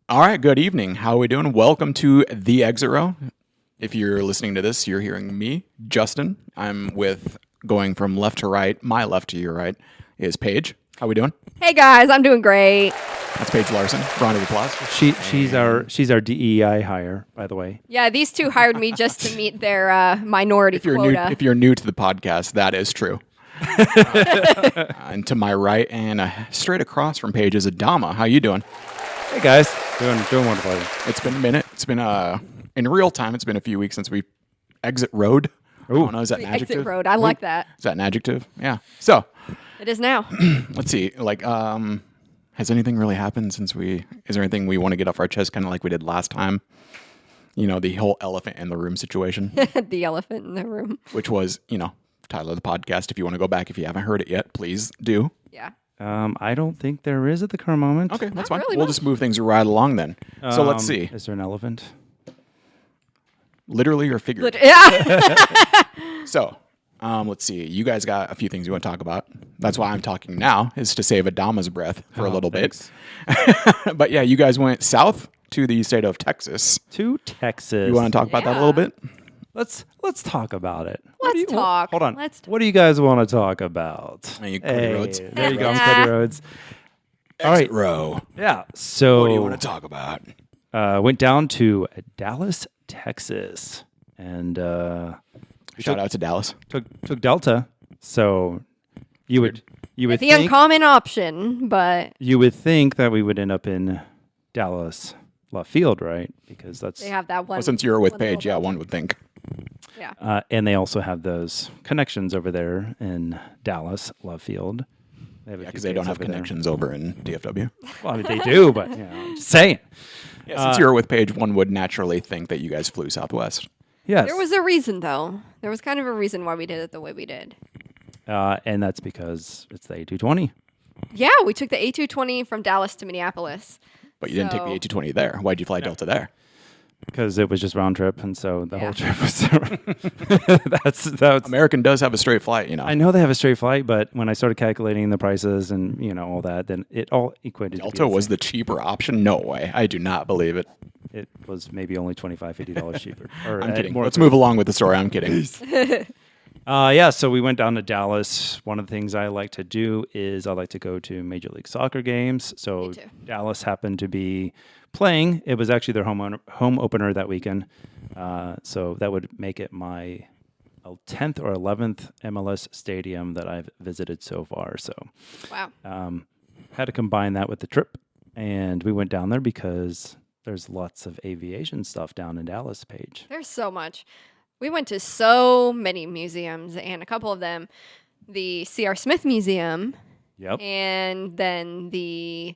All right, good evening. How are we doing? Welcome to the Exit Row. If you're listening to this, you're hearing me, Justin. I'm with going from left to right. My left to your right is Paige. How we doing? Hey guys, I'm doing great. That's Paige Larson. Round of applause. She's our DEI hire, by the way. Yeah, these two hired me just to meet their minority quota. If you're new to the podcast, that is true. And to my right and straight across from Paige is Adama. How you doing? Hey guys, doing wonderful. It's been a minute. It's been in real time. It's been a few weeks since we exit road. I don't know, is that an adjective? Exit road. I like that. Is that an adjective? Yeah. So It is now. let's see. Has anything really happened since is there anything we want to get off our chest, kind of like we did last time? You know, the whole elephant in the room situation, The elephant in the room. which was, title of the podcast. If you want to go back, if you haven't heard it yet, please do. Yeah. I don't think there is at the current moment. Okay, that's Not fine. really We'll much. just move things right along then. So let's see. Is there an elephant? Literally or figuratively? Yeah. So, let's see. You guys got a few things you want to talk about. That's why I'm talking now, is to save Adama's breath for a little thanks. bit. But yeah, you guys went south to the state of Texas. To Texas. You want to talk about that a little Yeah. bit? Let's talk about it. What Let's do you- talk. Hold on. Let's What do you guys want to talk about? Hey, Cody Rhodes. There you go, Cody Rhodes. All right. Exit row. Yeah. So What do you want to talk about? went down to Dallas, Texas, and Shout out to Dallas. took Delta. So you would the think uncommon option, but you would think that we would end up in Dallas left field, right? Because that's they have that one. Well, since you're with one Paige, yeah, little one would think. building. Yeah. and they also have those connections over there in Dallas love field. They have a Yeah, few because they don't days have over there. connections over in DFW. Well, I mean, they do, but I'm just saying. Yeah, since you're with Paige, one would naturally think that you guys flew Southwest. Yes, There was a reason, though. There was kind of a reason why we did it the way we did. and that's because it's the A220. Yeah, we took the A220 from Dallas to Minneapolis. But you didn't take the So- A220 there. Why'd you fly Delta there? Because it was just round trip, and so the Yeah. whole trip was. that's. American does have a straight flight, I know they have a straight flight, but when I started calculating the prices and all that, then it all equated. to be Delta was same. the cheaper option? No way. I do not believe it. It was maybe only $25-50 cheaper. Or I'm kidding. more Let's move along with the story. I'm kidding. Yeah, so we went down to Dallas. One of the things I like to do is I like to go to Major League Soccer games. So Me too. Dallas happened to be playing. It was actually their home opener that weekend. So that would make it my 10th or 11th MLS stadium that I've visited so far. So Wow. had to combine that with the trip. And we went down there because there's lots of aviation stuff down in Dallas, Paige. There's so much. We went to so many museums, and a couple of them, the C.R. Smith Museum, Yep. and then the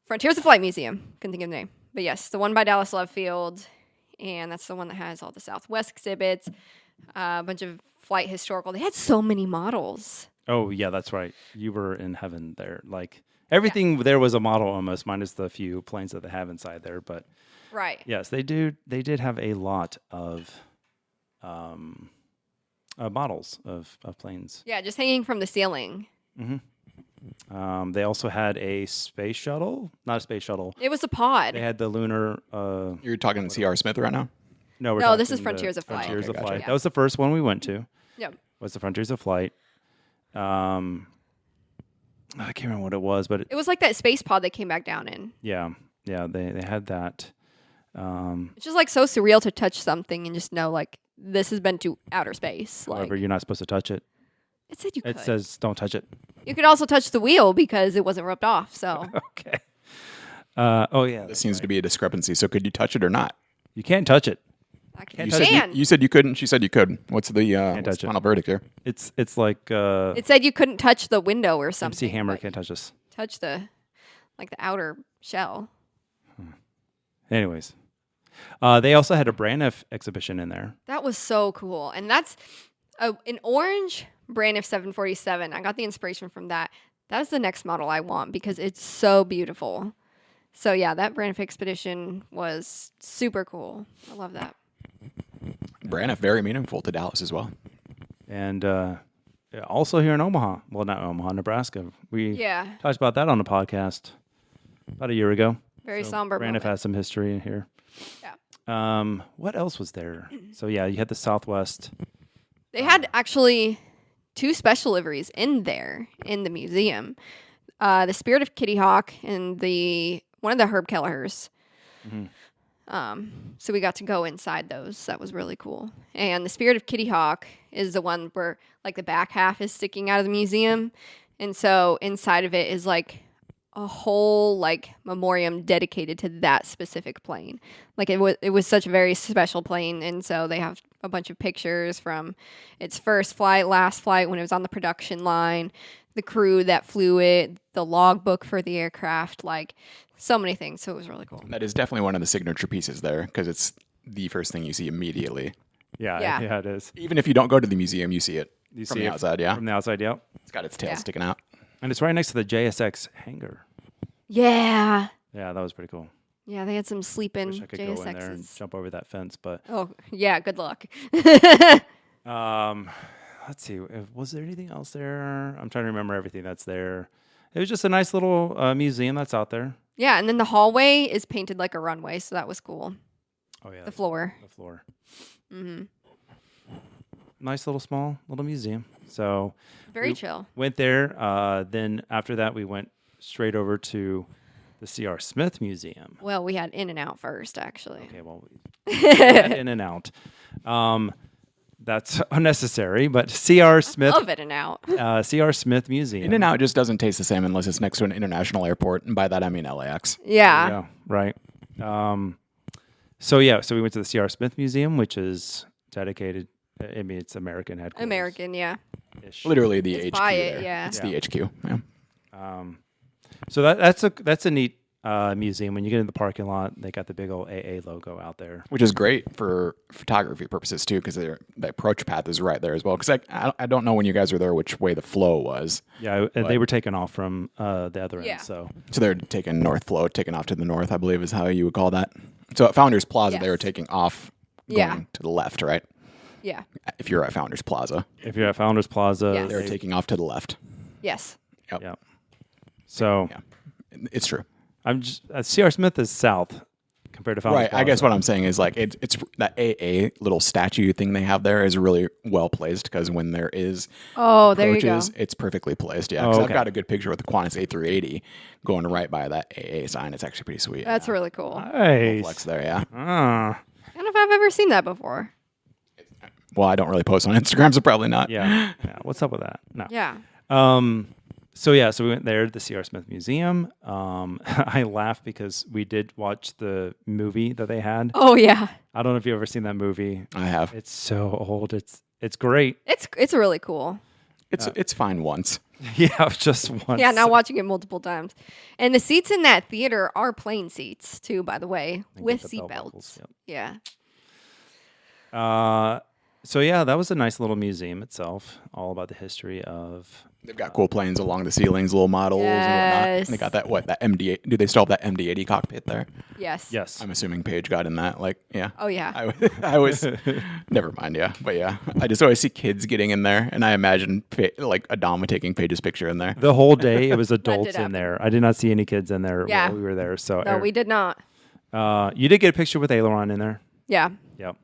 Frontiers of Flight Museum. Couldn't think of the name. But yes, the one by Dallas Love Field, and that's the one that has all the Southwest exhibits, a bunch of flight historical. They had so many models. Oh yeah, that's right. You were in heaven there. Like everything there was a model almost, minus the few planes that they have inside there. But Right. yes, they did have a lot of models of planes. Yeah, just hanging from the ceiling. They also had a space shuttle, not a space shuttle. It was a pod. They had the lunar. You're talking C.R. Smith right now? No, we're No, this talking is the Frontiers of Flight. Frontiers Okay, of gotcha. Flight. Yeah. That was the first one we went to. Yep. Was the Frontiers of Flight. I can't remember what it was, but It was like that space pod they came back down in. yeah, they had that. It's just like so surreal to touch something and just know like this has been to outer space. Like However, you're not supposed to touch it. it said you could. It says don't touch it. You could also touch the wheel because it wasn't ripped off. So Okay. Oh yeah, This seems to be a discrepancy. So could you touch it or not? you can't touch it. I You can. said you said you couldn't. She said you could. What's the what's touch the it. final verdict here? It's like It said you couldn't touch the window or something. MC Hammer but can't touch this. touch the outer shell. Anyways, they also had a Braniff exhibition in there. That was so cool. And that's an orange Braniff 747. I got the inspiration from that. That's the next model I want because it's so beautiful. So yeah, that Braniff expedition was super cool. I love that. Braniff, very meaningful to Dallas as well. And also here in Omaha. Well, not Omaha, Nebraska. We Yeah. talked about that on the podcast about a year ago. Very somber Braniff moment. has some history in here. Yeah. What else was there? So yeah, you had the Southwest. They had actually 2 special liveries in there in the museum. The Spirit of Kitty Hawk and one of the Herb Kelleher's. So we got to go inside those. That was really cool. And the Spirit of Kitty Hawk is the one where like the back half is sticking out of the museum. And so inside of it is like a whole like memoriam dedicated to that specific plane. Like it was such a very special plane. And so they have a bunch of pictures from its first flight, last flight when it was on the production line, the crew that flew it, the logbook for the aircraft, like so many things. So it was really cool. That is definitely one of the signature pieces there because it's the first thing you see immediately. Yeah, it is. Even if you don't go to the museum, you see it You from see the it outside. Yeah, From the outside, yep. it's got its tail Yeah. sticking out. And it's right next to the JSX hangar. Yeah. Yeah, that was pretty cool. Yeah, they had some sleeping Wish I could go in there and JSXs. jump over that fence, but Oh, yeah, good luck. let's see. Was there anything else there? I'm trying to remember everything that's there. It was just a nice little museum that's out there. Yeah, and then the hallway is painted like a runway, so that was cool. Oh yeah, The floor. The floor. Hmm. Nice little small museum. So Very We- chill. went there. Then after that, we went straight over to the C.R. Smith Museum. Well, we had In and Out first, actually. Okay, well, we had in and out. That's unnecessary, but C.R. Smith, Love In and Out. C.R. Smith Museum. In and out just doesn't taste the same unless it's next to an international airport, and by that I mean LAX. Yeah. Yeah, right. So we went to the C.R. Smith Museum, which is dedicated. I mean, it's American headquarters. American, yeah. Literally the It's HQ. by it, there. yeah. It's the HQ. Yeah. So that's a neat museum. When you get in the parking lot, they got the big old AA logo out there. Which is great for photography purposes too, because the approach path is right there as well. Because I don't know when you guys were there which way the flow was. Yeah, and they were taken off from the other Yeah. end. So So they're taking north flow, taking off to the north, I believe is how you would call that. So at Founders Plaza, they were Yes. taking off going Yeah. to the left, right? Yeah. If you're at Founders Plaza, if you're at Founders Plaza, Yes. they're taking off to the left. Yes. Yep. yeah. So Yeah. It's true. I'm just C.R. Smith is south compared to Founders Right. Plaza. I guess what I'm saying is like it's that AA little statue thing they have there is really well placed because when there is Oh, there you go. approaches, it's perfectly placed. Yeah. Because Oh, I've okay. got a good picture with the Qantas A380 going right by that AA sign. It's actually pretty sweet. That's really cool. Nice. Flex there. Yeah. Ah, I don't know if I've ever seen that before. Well, I don't really post on Instagram, so probably not. yeah. What's up with that? No. Yeah. So we went there to the C.R. Smith Museum. I laughed because we did watch the movie that they had. Oh, yeah. I don't know if you've ever seen that movie. I have. It's so old. It's great. It's really cool. It's fine once. Yeah, just once. Yeah, now watching it multiple times. And the seats in that theater are plane seats, too, by the way, And with get the belt seat buckles, belts. Yeah. So yeah, that was a nice little museum itself, all about the history of. They've got cool planes along the ceilings, little models and whatnot. Yes. And they got that MD8. Do they still have that MD80 cockpit there? Yes. Yes. I'm assuming Paige got in that. Like, yeah. Oh, yeah. I was, never mind. Yeah. But yeah, I just always see kids getting in there. And I imagine like Adama taking Paige's picture in there. The whole day, it was adults in happen. there. I did not see any kids in there Yeah. while we were there. So No, we did not. you did get a picture with Aileron in there. Yeah. Yep.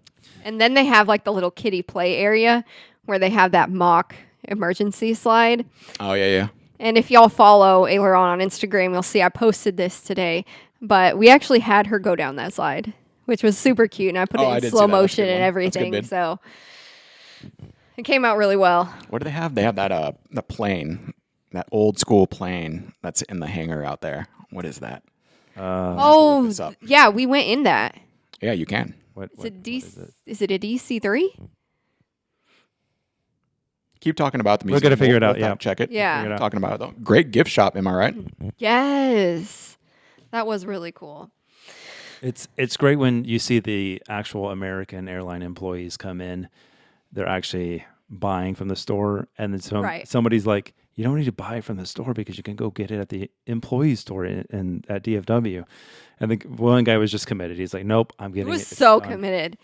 And then they have like the little kiddie play area where they have that mock emergency slide. Oh, yeah. And if y'all follow Aileron on Instagram, you'll see I posted this today. But we actually had her go down that slide, which was super cute. And I put Oh, I it did in see slow that. That's a motion good and one. That's a good everything. bid. So it came out really well. What do they have? They have that the plane, that old school plane that's in the hangar out there. What is that? Oh, this up. yeah, we went in that. Yeah, you can. What Is it is it? Is it a DC-3? Keep talking about the We're museum. gonna figure it out, We'll yeah. Check it. Yeah. Figure it out. Talking about it though. Great gift shop. Am I right? Yes. That was really cool. It's great when you see the actual American airline employees come in. They're actually buying from the store, and then Right. somebody's like, "You don't need to buy from the store because you can go get it at the employee store in at DFW." And the one guy was just committed. He's like, "Nope, I'm It getting it." was It's so done." committed.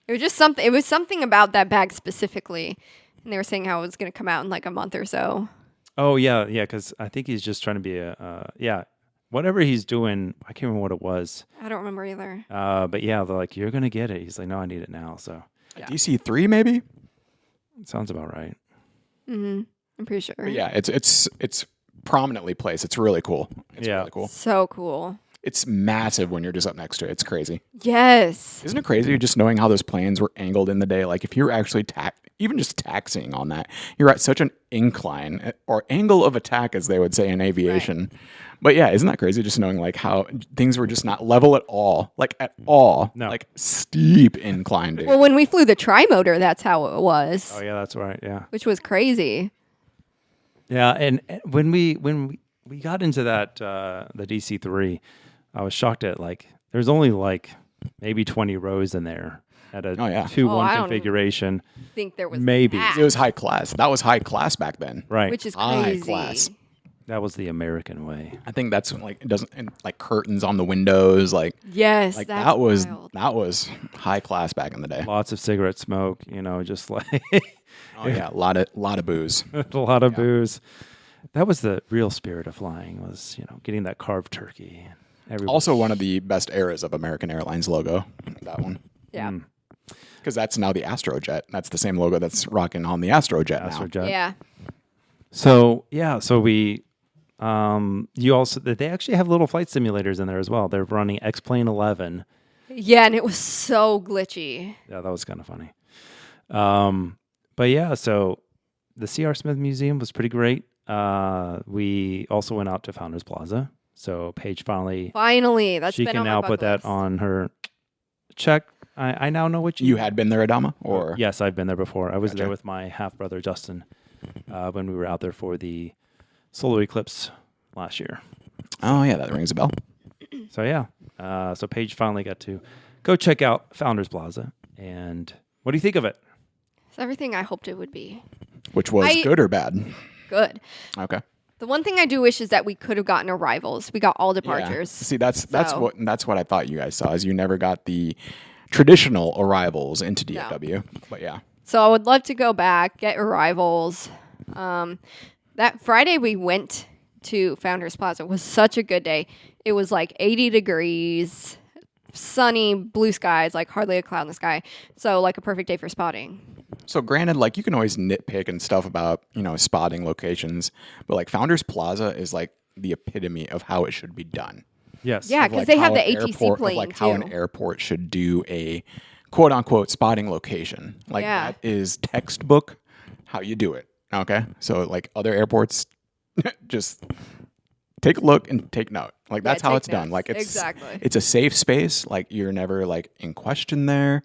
It was just something. It was something about that bag specifically, and they were saying how it was going to come out in like a month or so. Oh yeah, because I think he's just trying to be whatever he's doing, I can't remember what it was. I don't remember either. But yeah, they're like, you're gonna get it. He's like, no, I need it now. So A DC-3 maybe. it sounds about right. I'm pretty sure. But yeah, it's prominently placed. It's really cool. It's Yeah. really cool. So cool. It's massive when you're just up next to it. It's crazy. Yes. Isn't it crazy just knowing how those planes were angled in the day? Like if you're actually even just taxiing on that, you're at such an incline or angle of attack, as they would say in aviation. But yeah, isn't that crazy just knowing like how things were just not level at all, like at all, No. like steep incline, dude. Well, when we flew the tri-motor, that's how it was, Oh yeah, that's right. Yeah. which was crazy. Yeah, and when we got into that the DC-3, I was shocked at like there's only like maybe 20 rows in there at a 2-1 Oh, I don't configuration. I think there was Maybe. that, It was high class. That was high class back then. Right. which is high crazy. class. That was the American way. I think that's like it doesn't and, like curtains on the windows, like Yes, like that's that was wild. high class back in the day. Lots of cigarette smoke, just like Oh yeah, a lot of booze. a lot of booze. That was the real spirit of flying was, getting that carved turkey. Everyone- Also one of the best eras of American Airlines logo. That one. Yeah. Because that's now the Astrojet. That's the same logo that's rocking on the Astrojet now. Astrojet. Yeah. So we you also they actually have little flight simulators in there as well. They're running X-Plane 11. Yeah, and it was so glitchy. Yeah, that was kind of funny. But yeah, so the C.R. Smith Museum was pretty great. We also went out to Founders Plaza. So Paige finally That's she been can on my now bucket put that list. on her check. I now know what You had been there, Adama? Or Yes, I've been there before. I was Gotcha. there with my half brother Justin when we were out there for the solar eclipse last year. Oh yeah, that rings a bell. So yeah, so Paige finally got to go check out Founders Plaza. And what do you think of it? It's everything I hoped it would be. Which was good or bad? Good. Okay. The one thing I do wish is that we could have gotten arrivals. We got all Yeah. departures. See, that's So- what I thought you guys saw. Is you never got the traditional arrivals into DFW. But yeah. So I would love to go back, get arrivals. That Friday we went to Founders Plaza was such a good day. It was like 80 degrees, sunny, blue skies, like hardly a cloud in the sky. So like a perfect day for spotting. So granted, like you can always nitpick and stuff about, spotting locations, but like Founders Plaza is like the epitome of how it should be done. Yes. Yeah, Of, because like, they have how the an ATC airport- of, plane like too. how an airport should do a quote unquote spotting location. Like Yeah. that is textbook how you do it. Okay. So like other airports just take a look and take note. Like that's how take it's done. notes. Like Exactly. it's a safe space. Like you're never like in question there.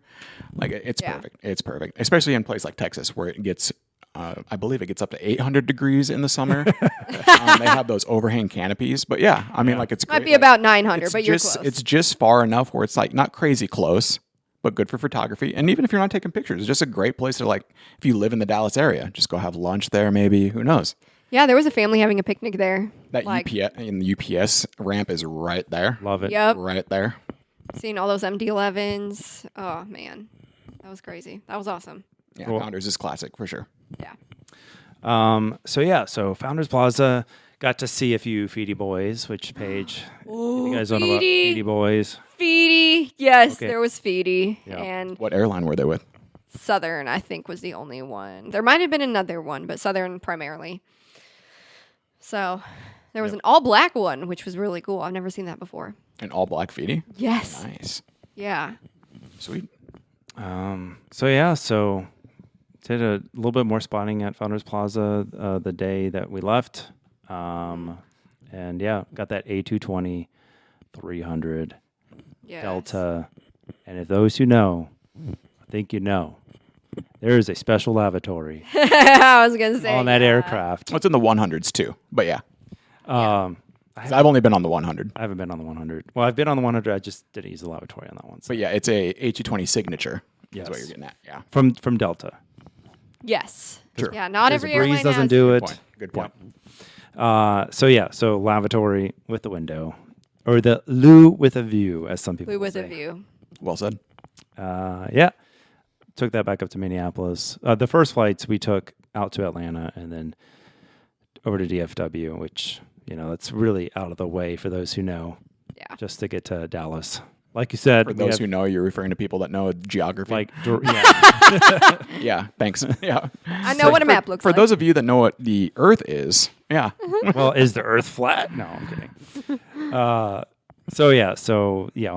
Like it's Yeah. perfect. It's perfect. Especially in a place like Texas where it gets I believe it gets up to 800 degrees in the summer. They have those overhang canopies, but yeah, I mean, like it's great. Might be like, about 900, it's but you're just close. it's just far enough where it's like not crazy close, but good for photography. And even if you're not taking pictures, it's just a great place to like if you live in the Dallas area, just go have lunch there. Maybe who knows? Yeah, there was a family having a picnic there. That like, UPS and the UPS ramp is right there, Love it. Yep. right there. Seeing all those MD-11s. Oh, man. That was crazy. That was awesome. Yeah, Cool. Founders is classic for sure. Yeah. So Founders Plaza got to see a few Feedy boys, which Paige, you guys don't know about Feedy. Feedy boys. Feedy. Yes, Okay. there was Feedy. Yeah. And What airline were they with? Southern, I think, was the only one. There might have been another one, but Southern primarily. So there was an all-black one, which was really cool. I've never seen that before. An all black feedy. Yes. Nice, Yeah. sweet. So did a little bit more spotting at Founders Plaza the day that we left. And yeah, got that A220 300 Yes. Delta. And if those who know, I think you know, there is a special lavatory I was going to say. on that yeah. aircraft. Well, it's in the 100s too, but yeah, Um, 'Cause I've only been on the 100. I haven't been on the 100. Well, I've been on the 100. I just didn't use the lavatory on that one. So. But yeah, it's a A220 signature. Yes. Is what you're getting at. Yeah. From Delta. Yes. Sure. Yeah, not Because every the breeze airline doesn't has do it. Point. Good point. So lavatory with the window, or the loo with a view, as some people Blue with say. a view. Well said. Took that back up to Minneapolis. The first flights we took out to Atlanta and then over to DFW, which that's really out of the way for those who know. Yeah. Just to get to Dallas. Like you said, For those who know, you're referring to people that know geography. Yeah, thanks. Yeah. I know what a map looks For like. those of you that know what the Earth is, yeah. Well, is the Earth flat? No, I'm kidding. On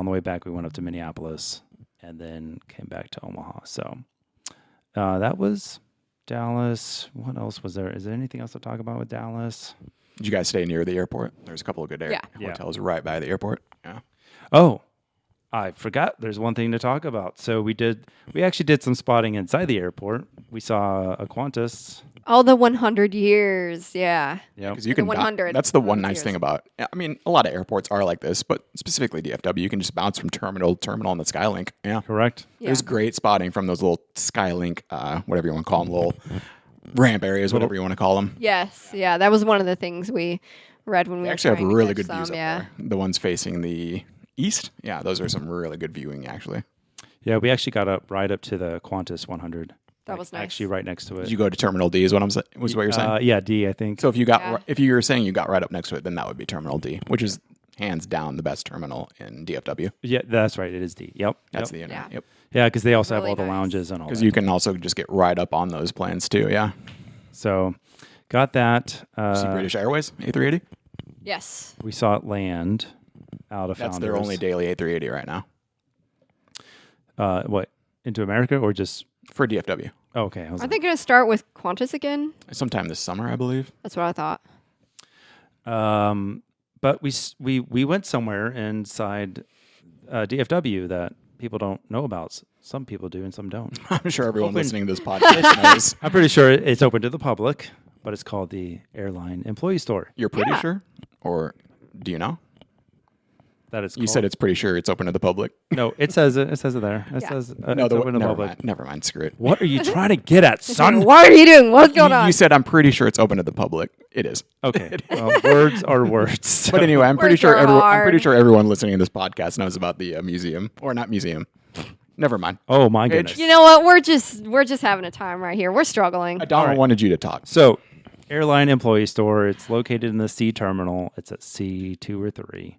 the way back, we went up to Minneapolis and then came back to Omaha. So that was Dallas. What else was there? Is there anything else to talk about with Dallas? Did you guys stay near the airport? There's a couple of good hotels right by the airport. Yeah. Oh, I forgot. There's one thing to talk about. So we actually did some spotting inside the airport. We saw a Qantas. Oh, the 100 years. Yeah. Yeah. Because you can. 100. That's the one nice thing about. I mean, a lot of airports are like this, but specifically DFW, you can just bounce from terminal to terminal on the Skylink. Yeah. Correct. Yeah. There's great spotting from those little Skylink, whatever you want to call them, little ramp areas, whatever you want to call them. Yes. Yeah. That was one of the things we read when we They were actually have trying to really catch good views some, up there. The ones facing the east, yeah, those are some really good viewing, actually. Yeah, we actually got right up to the Qantas 100. That was nice. Actually, right next to it. Did you go to Terminal D? Is what was what you're saying? Yeah, D, I think. So if you were saying you got right up next to it, then that would be Terminal D, which is hands down the best terminal in DFW. Yeah, that's right. It is D. Yep. That's yep. the internet. Yep. Yeah, because they also Really have all the nice. lounges and all Because that. you can also just get right up on those planes too. Yeah. So, got that. See British Airways A380. Yes. We saw it land out of That's Founders. their only daily A380 right now What, into America or just... for DFW. Oh, okay. I was Are they going to start with Qantas again? Sometime this summer, I believe. That's what I thought. But we went somewhere inside DFW that people don't know about. Some people do and some don't. I'm sure everyone Open. listening to this podcast knows. I'm pretty sure it's open to the public, but it's called the Airline Employee Store. You're pretty Yeah. sure? Or do you know? That is. You said it's pretty sure it's open to the public. No. It says it. It says it there. It Yeah. says No, it's open to the never public. mind. Never mind. Screw it. What are you trying to get at, son? What are you doing? What's going on? You said I'm pretty sure it's open to the public. It is. Okay. Well, words are words. But anyway, I'm pretty Words sure are everyone. I'm hard. pretty sure everyone listening to this podcast knows about the museum, or not museum. Never mind. Oh my Paige? goodness. You know what? We're just having a time right here. We're struggling. Adama right. wanted you to talk. So, Airline Employee Store. It's located in the C terminal. It's at C2 or 3.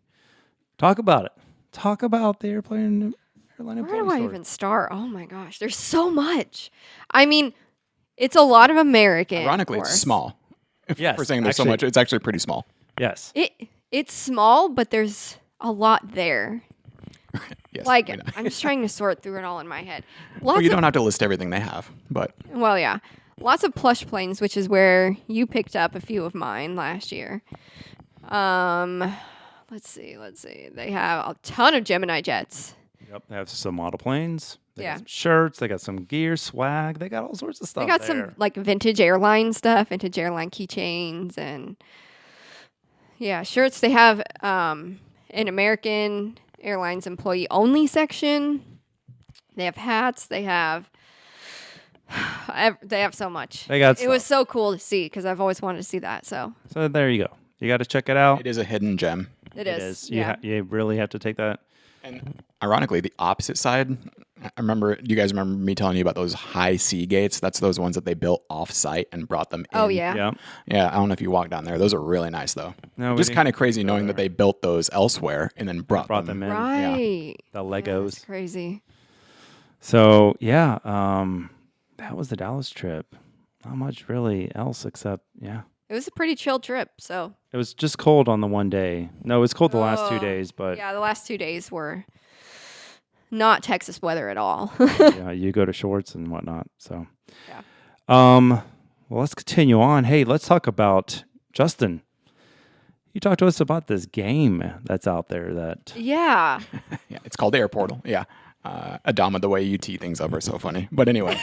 Talk about it. Talk about the Airline Where Employee do I Store. even start? Oh my gosh, there's so much. I mean, it's a lot of American. Ironically, of it's course. small. Yes, We're saying there's so actually- much. It's actually pretty small. Yes. It's small, but there's a lot there. Yes. Like we know. I'm just trying to sort through it all in my head. Well, Lots you of, don't have to list everything they have, but well, yeah, lots of plush planes, which is where you picked up a few of mine last year. Let's see. They have a ton of Gemini jets. Yep. They have some model planes. They Yeah. got some shirts. They got some gear, swag. They got all sorts of stuff. They got there. some like vintage airline stuff, vintage airline keychains, and yeah, shirts. They have an American Airlines employee only section. They have hats. They have so much. They got It was so cool to see because I've always wanted to see that. So So there you go. You got to check it out. it is a hidden gem. it is. You, Yeah. you really have to take that. And ironically, the opposite side. I remember. Do you guys remember me telling you about those high sea gates? That's those ones that they built off site and brought them in. Oh yeah. Yeah. Yeah, I don't know if you walk down there. Those are really nice, though. No, we Just didn't kind of crazy go knowing that there. they built those elsewhere and then brought them in. Right. The Yeah, Legos. that's crazy. So yeah, that was the Dallas trip. Not much really else except It was a pretty chill trip. So it was just cold on the one day. No, it was cold the last 2 Oh, days, but yeah, the last 2 days were not Texas weather at all. yeah, you go to shorts and whatnot. So Yeah. well, let's continue on. Hey, let's talk about Justin. You talked to us about this game that's out there that Yeah. Yeah, it's called Airportle. Yeah. Adama, the way you tee things up are so funny. But anyway,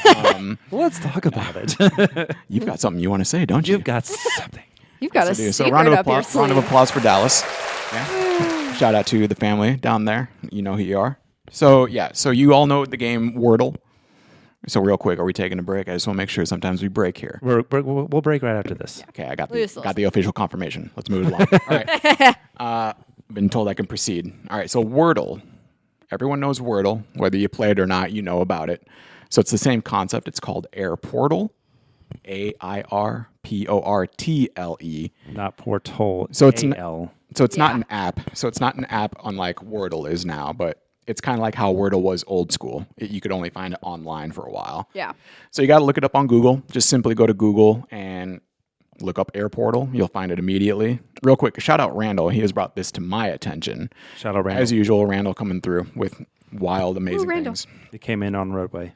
let's talk about it. you've got something you want to say, don't you? You've got something. You've got a Yes, I do. So secret round of up your applause. Round of sleeve. applause for Dallas. Yeah. Shout out to the family down there. You know who you are. So yeah. So you all know the game Wordle. So real quick, are we taking a break? I just want to make sure sometimes we break here. We'll break right after this. Okay, I got Loose, the official confirmation. Let's move it along. All right. Been told I can proceed. All right. So Wordle. Everyone knows Wordle, whether you play it or not. You know about it. So it's the same concept. It's called Airportle. Airportle. Not Portal. So it's A-L. So it's not Yeah. an app. So it's not an app unlike Wordle is now, but it's kind of like how Wordle was old school. You could only find it online for a while. Yeah. So you got to look it up on Google. Just simply go to Google and look up Airportle. You'll find it immediately. Real quick, shout out Randall. He has brought this to my attention. Shout out Randall. As usual, Randall coming through with wild, amazing Randall. things. He came in on roadway.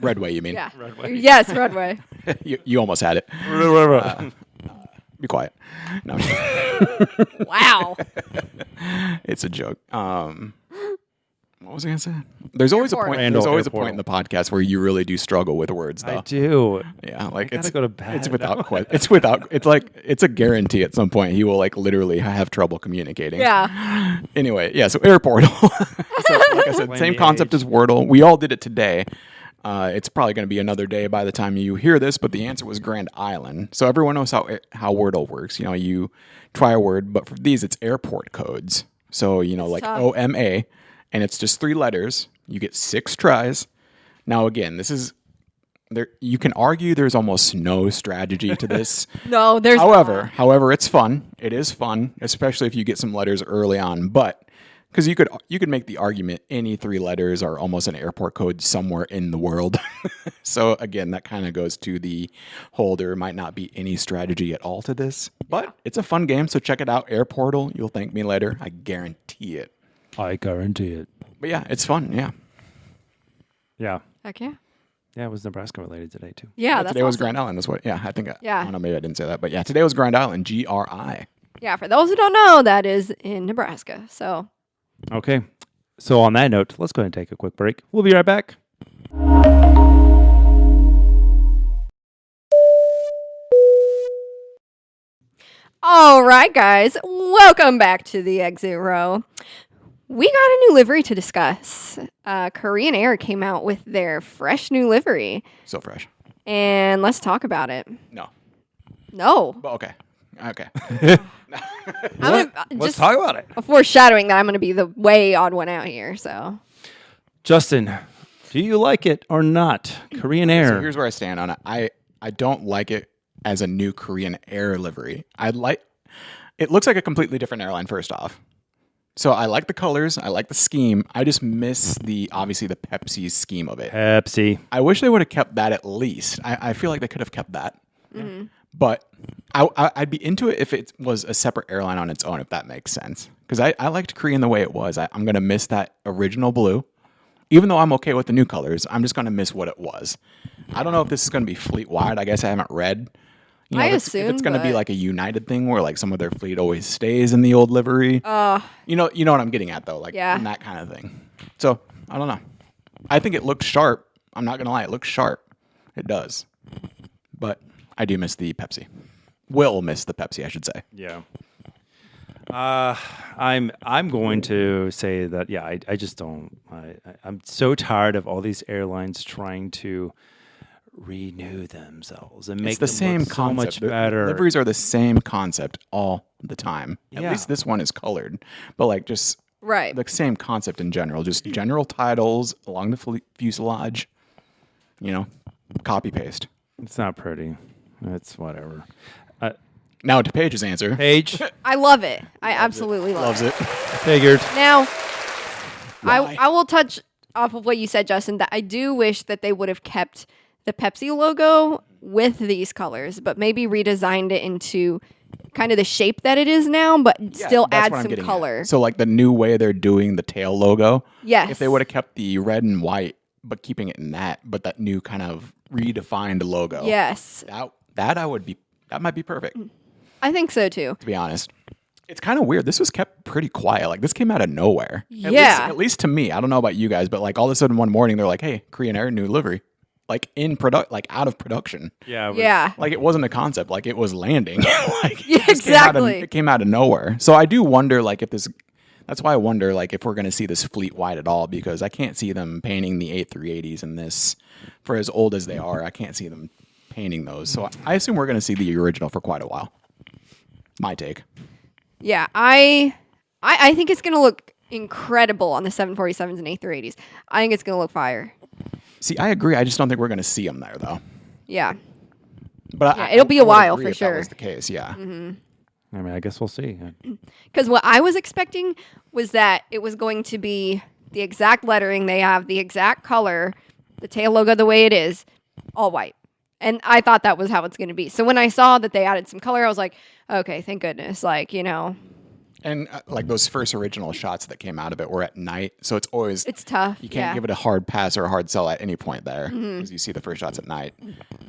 Redway, you mean? Yeah. Yes, Redway. You almost had it. Be quiet. No, Wow. it's a joke. What was I gonna say? There's always a Airport. point. Randall, There's always a Airportle. point in the podcast where you really do struggle with words, though. I do. Yeah, like I it's gotta go to bed. It's without It's like it's a guarantee at some point he will like literally have trouble communicating. Yeah. Anyway, yeah. So Airportle. So, like I said, Explain same the concept age. as Wordle. We all did it today. It's probably going to be another day by the time you hear this, but the answer was Grand Island. So everyone knows how Wordle works. You know, you try a word, but for these, it's airport codes. So, you know, like tough. OMA, and it's just 3 letters. You get 6 tries. Now, again, this is there. You can argue there's almost no strategy to this. No, there's However, it's fun. It is fun, especially if you get some letters early on. But because you could make the argument any 3 letters are almost an airport code somewhere in the world. So again, that kind of goes to the whole there might not be any strategy at all to this, but it's a fun game. So check it out, Airportle. You'll thank me later. I guarantee it. I guarantee it. But yeah, it's fun. Yeah. Yeah. Heck yeah. Yeah, it was Nebraska related today, too. Yeah, that's Today was awesome. Grand Island. That's what. Yeah, I think. Yeah. I don't know. Maybe I didn't say that, but yeah, today was Grand Island. GRI. Yeah, for those who don't know, that is in Nebraska. So Okay. So on that note, let's go ahead and take a quick break. We'll be right back. all right, guys, welcome back to the exit row. We got a new livery to discuss. Korean Air came out with their fresh new livery, So fresh. and let's talk about it. No. No, But okay. Okay. I'm Let's just talk about it. foreshadowing that I'm going to be the way odd one out here. So Justin, do you like it or not? Korean Air. So here's where I stand on it. I don't like it as a new Korean Air livery. It looks like a completely different airline first off. So I like the colors, I like the scheme. I just miss obviously the Pepsi scheme of it. Pepsi. I wish they would have kept that at least. I feel like they could have kept that. But I'd be into it if it was a separate airline on its own, if that makes sense. Because I liked Korean the way it was. I'm going to miss that original blue. Even though I'm okay with the new colors, I'm just going to miss what it was. I don't know if this is going to be fleet-wide. I guess I haven't read. You know, I if it's assume, going to be but- like a United thing where like some of their fleet always stays in the old livery. You know what I'm getting at though, like Yeah. in that kind of thing. So I don't know. I think it looks sharp. I'm not gonna lie, it looks sharp. It does, but I do miss the Pepsi. Will miss the Pepsi, I should say. Yeah. I'm going to say that I just don't. I'm so tired of all these airlines trying to renew themselves and make It's the them same look so concept. much The better. liveries are the same concept all the time. At Yeah. least this one is colored, but like just right. the same concept in general. Just general titles along the fuselage. You know, copy paste. It's not pretty. It's whatever. Now to Paige's answer. Paige I love it. I absolutely love Loves it. it. figured. Now, Why? I will touch off of what you said, Justin, that I do wish that they would have kept the Pepsi logo with these colors, but maybe redesigned it into kind of the shape that it is now, but still That's add what I'm some getting at. color. So like the new way they're doing the tail logo. Yes. If they would have kept the red and white, but keeping it in but that new kind of redefined logo. Yes, That might be perfect, I think so too. to be honest. It's kind of weird. This was kept pretty quiet. Like this came out of nowhere. Yeah. At least to me. I don't know about you guys, but like all of a sudden one morning they're like, "Hey, Korean Air new livery." Like like out of production. Yeah. Yeah. Like it wasn't a concept, like it was landing. Like Yeah, it just came out of- exactly. it came out of nowhere. So I do wonder like that's why I wonder like if we're going to see this fleet wide at all, because I can't see them painting the A380s in this for as old as they are. I can't see them painting those. So I assume we're going to see the original for quite a while. My take. Yeah, I think it's gonna look incredible on the 747s and A380s. I think it's gonna look fire. See, I agree. I just don't think we're going to see them there though. Yeah. But Yeah, it'll be a would while agree for if sure. That was the case, yeah. I mean, I guess we'll see. Because what I was expecting was that it was going to be the exact lettering they have, the exact color, the tail logo the way it is, all white. And I thought that was how it's going to be. So when I saw that they added some color, I was like, okay, thank goodness. Like, you know, And like those first original shots that came out of it were at night, so it's always it's tough. you can't give it a hard pass or a hard sell at any point there because you see the first shots at night.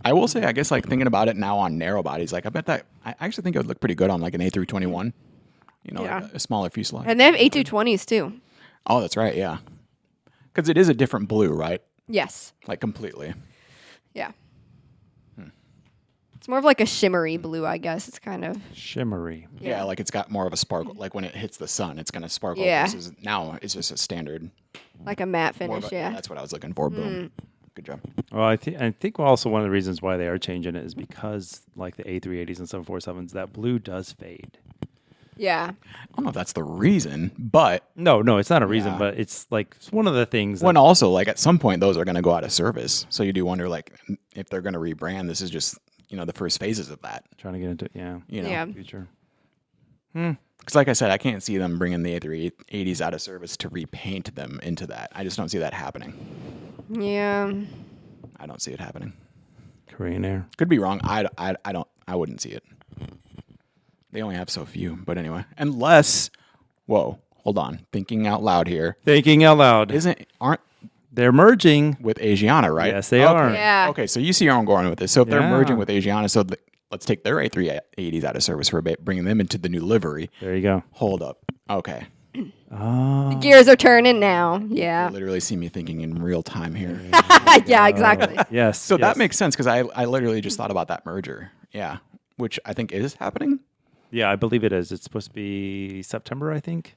I will say, I guess, like thinking about it now on narrow bodies, like I bet that I actually think it would look pretty good on like an A321. You know, Yeah. like a smaller fuselage. And they have A220s too. Oh, that's right, yeah. Because it is a different blue, right? Yes. Like completely. Yeah. It's more of like a shimmery blue, I guess. It's kind of. Shimmery. Yeah, like it's got more of a sparkle. Like when it hits the sun, it's gonna sparkle. Yeah. Versus now it's just a standard. Like a matte more of finish, a- yeah. That's what I was looking for. Boom. Good job. Well, I think also one of the reasons why they are changing it is because like the A380s and 747s, that blue does fade. Yeah. I don't know if that's the reason, but No, it's not a reason, Yeah. but it's like it's one of the things. when That, also like at some point those are going to go out of service. So you do wonder like if they're going to rebrand. This is just the first phases of that. trying to get into You know, Yeah. future. because like I said, I can't see them bringing the A380s out of service to repaint them into that. I just don't see that happening. Yeah. I don't see it happening. Korean Air. Could be wrong. I wouldn't see it. They only have so few, but anyway, unless, whoa, hold on, thinking out loud here. Thinking out loud. Aren't They're merging. with Asiana, right? Yes, they Okay. are. Yeah. Okay, so you see where I'm going with this. So if they're Yeah. merging with Asiana, so let's take their A380s out of service for a bit, bringing them into the new livery. There you go. Hold up. Okay. Oh. The gears are turning now. You Yeah. literally see me thinking in real time here. Yeah, exactly. Yes. So yes. that makes sense because I literally just thought about that merger. Yeah. Which I think is happening. Yeah, I believe it is. It's supposed to be September, I think.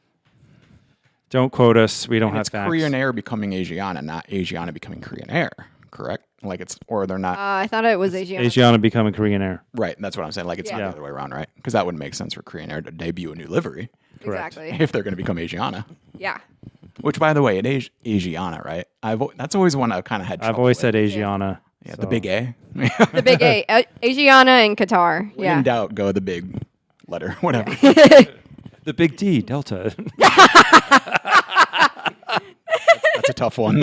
Don't quote us. We don't And have it's facts. Korean Air becoming Asiana, not Asiana becoming Korean Air, correct? Like or they're not. I thought it was Asian. Asiana becoming Korean Air. Right. That's what I'm saying. Like it's not Yeah. the other way around, right? Because that wouldn't make sense for Korean Air to debut a new livery Correct. Exactly. if they're going to become Asiana. Yeah. Which, by the way, it is Asiana, right? That's always one I've kind of had. I've trouble always with. said Asiana. Yeah, so- the big A. The big A. Asiana and Qatar. When Yeah. in doubt, go the big letter, whatever. The big D, Delta. That's a tough one.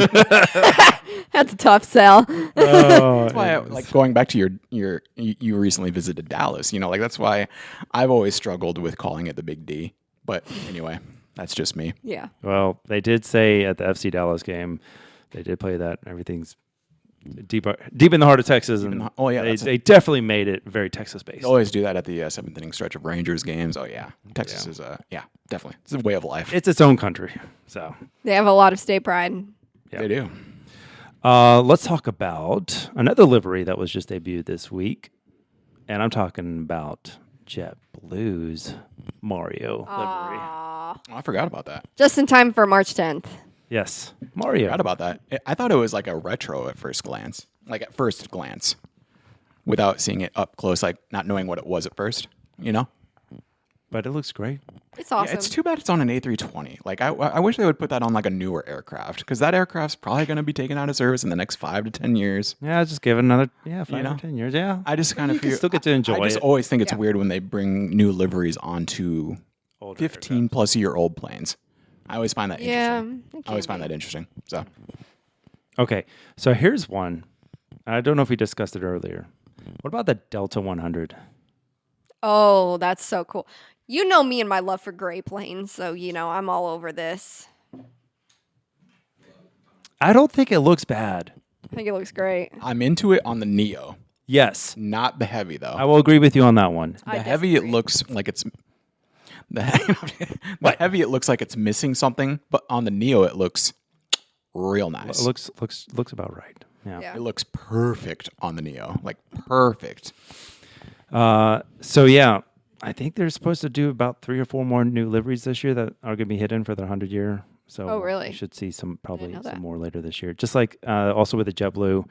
That's a tough sell. That's why, like going back to you recently visited Dallas. Like that's why I've always struggled with calling it the Big D. But anyway, that's just me. Yeah. Well, they did say at the FC Dallas game, they did play that everything's deep in the heart of Texas, and the- oh, yeah, that's they definitely made it very Texas based. They always do that at the seventh inning stretch of Rangers games. Oh yeah, Texas is definitely it's a way of life. It's its own country, so They have a lot of state pride. yeah. They do. Let's talk about another livery that was just debuted this week, and I'm talking about JetBlue's Mario livery. Aw. Oh, I forgot about that. Just in time for March 10th. Yes, Mario. Forgot about that. I thought it was like a retro at first glance, without seeing it up close, like not knowing what it was at first. But it looks great. It's awesome. Yeah, it's too bad it's on an A320. Like I wish they would put that on like a newer aircraft because that aircraft's probably going to be taken out of service in the next 5 to 10 years. Yeah, just give it another 5 know? or 10 years. Yeah, I just kind of You can still get to enjoy I just it. always think it's Yeah. weird when they bring new liveries onto Older 15 plus year old planes. I always find that yeah. interesting. I always find that interesting. So Okay, so here's one. I don't know if we discussed it earlier. What about the Delta 100? Oh, that's so cool. You know me and my love for gray planes, so I'm all over this. I don't think it looks bad. I think it looks great. I'm into it on the Neo, Yes, not the Heavy though. I will agree with you on that one. I The Heavy, it disagree. looks like it's the Heavy. It looks like it's missing something, but on the Neo, it looks real nice. It looks about right. Yeah. Yeah. It looks perfect on the Neo, like perfect. So yeah, I think they're supposed to do about 3 or 4 more new liveries this year that are going to be hidden for their 100-year. So Oh, really? we should see probably know that. some more later this year. Just like also with the JetBlue,